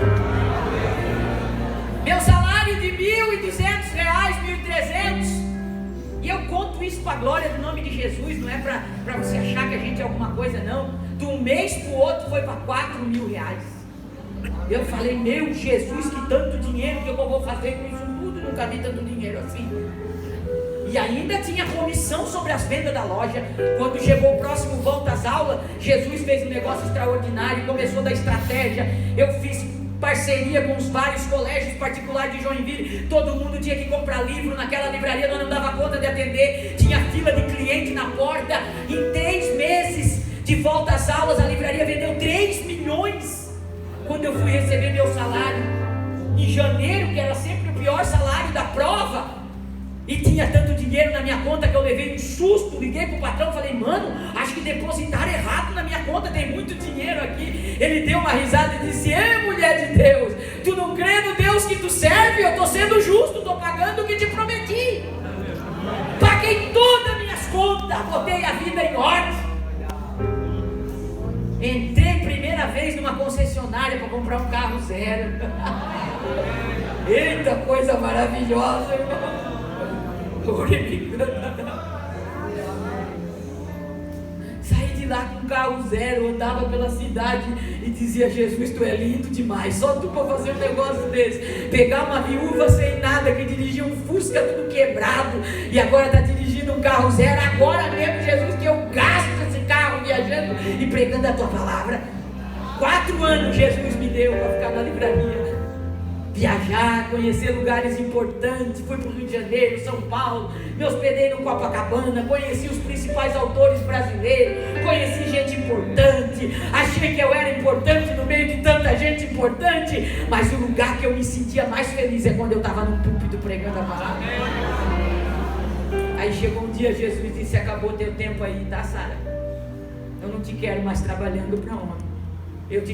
Meu salário de R$1.200, R$1.300. E eu conto isso para a glória do nome de Jesus. Não é para você achar que a gente é alguma coisa, não. De um mês para o outro foi para R$4.000. Eu falei: meu Jesus, que tanto dinheiro que eu vou fazer com isso tudo. Nunca vi tanto dinheiro assim. E ainda tinha comissão sobre as vendas da loja. Quando chegou o próximo volta às aulas, Jesus fez um negócio extraordinário, começou da estratégia. Eu fiz parceria com os vários colégios particulares de Joinville. Todo mundo tinha que comprar livro naquela livraria, nós não dava conta de atender, tinha fila de cliente na porta. Em 3 meses de volta às aulas, a livraria vendeu 3 milhões. Quando eu fui receber meu salário em janeiro, que era sempre o pior salário da prova, e tinha tanto dinheiro na minha conta que eu levei um susto. Liguei pro patrão, falei: mano, acho que depositaram errado na minha conta, tem muito dinheiro aqui. Ele deu uma risada e disse: ei, mulher de Deus, tu não crê no Deus que tu serve? Eu estou sendo justo, estou pagando o que te prometi. Paguei todas as minhas contas, botei a vida em ordem. Entrei primeira vez numa concessionária para comprar um carro zero. Eita, coisa maravilhosa, irmão. Saí de lá com um carro zero, andava pela cidade e dizia: Jesus, tu é lindo demais, só tu para fazer um negócio desse. Pegar uma viúva sem nada, que dirigia um Fusca tudo quebrado, e agora está dirigindo um carro zero. Agora mesmo, Jesus, que eu gasto esse carro viajando e pregando a tua palavra. 4 anos Jesus me deu para ficar na livraria, viajar, conhecer lugares importantes. Fui para o Rio de Janeiro, São Paulo, me hospedei no Copacabana, conheci os principais autores brasileiros, conheci gente importante. Achei que eu era importante no meio de tanta gente importante, mas o lugar que eu me sentia mais feliz é quando eu estava no púlpito pregando a palavra. Aí chegou um dia, Jesus disse: acabou teu tempo aí, tá, Sara? Eu não te quero mais trabalhando para homem, eu te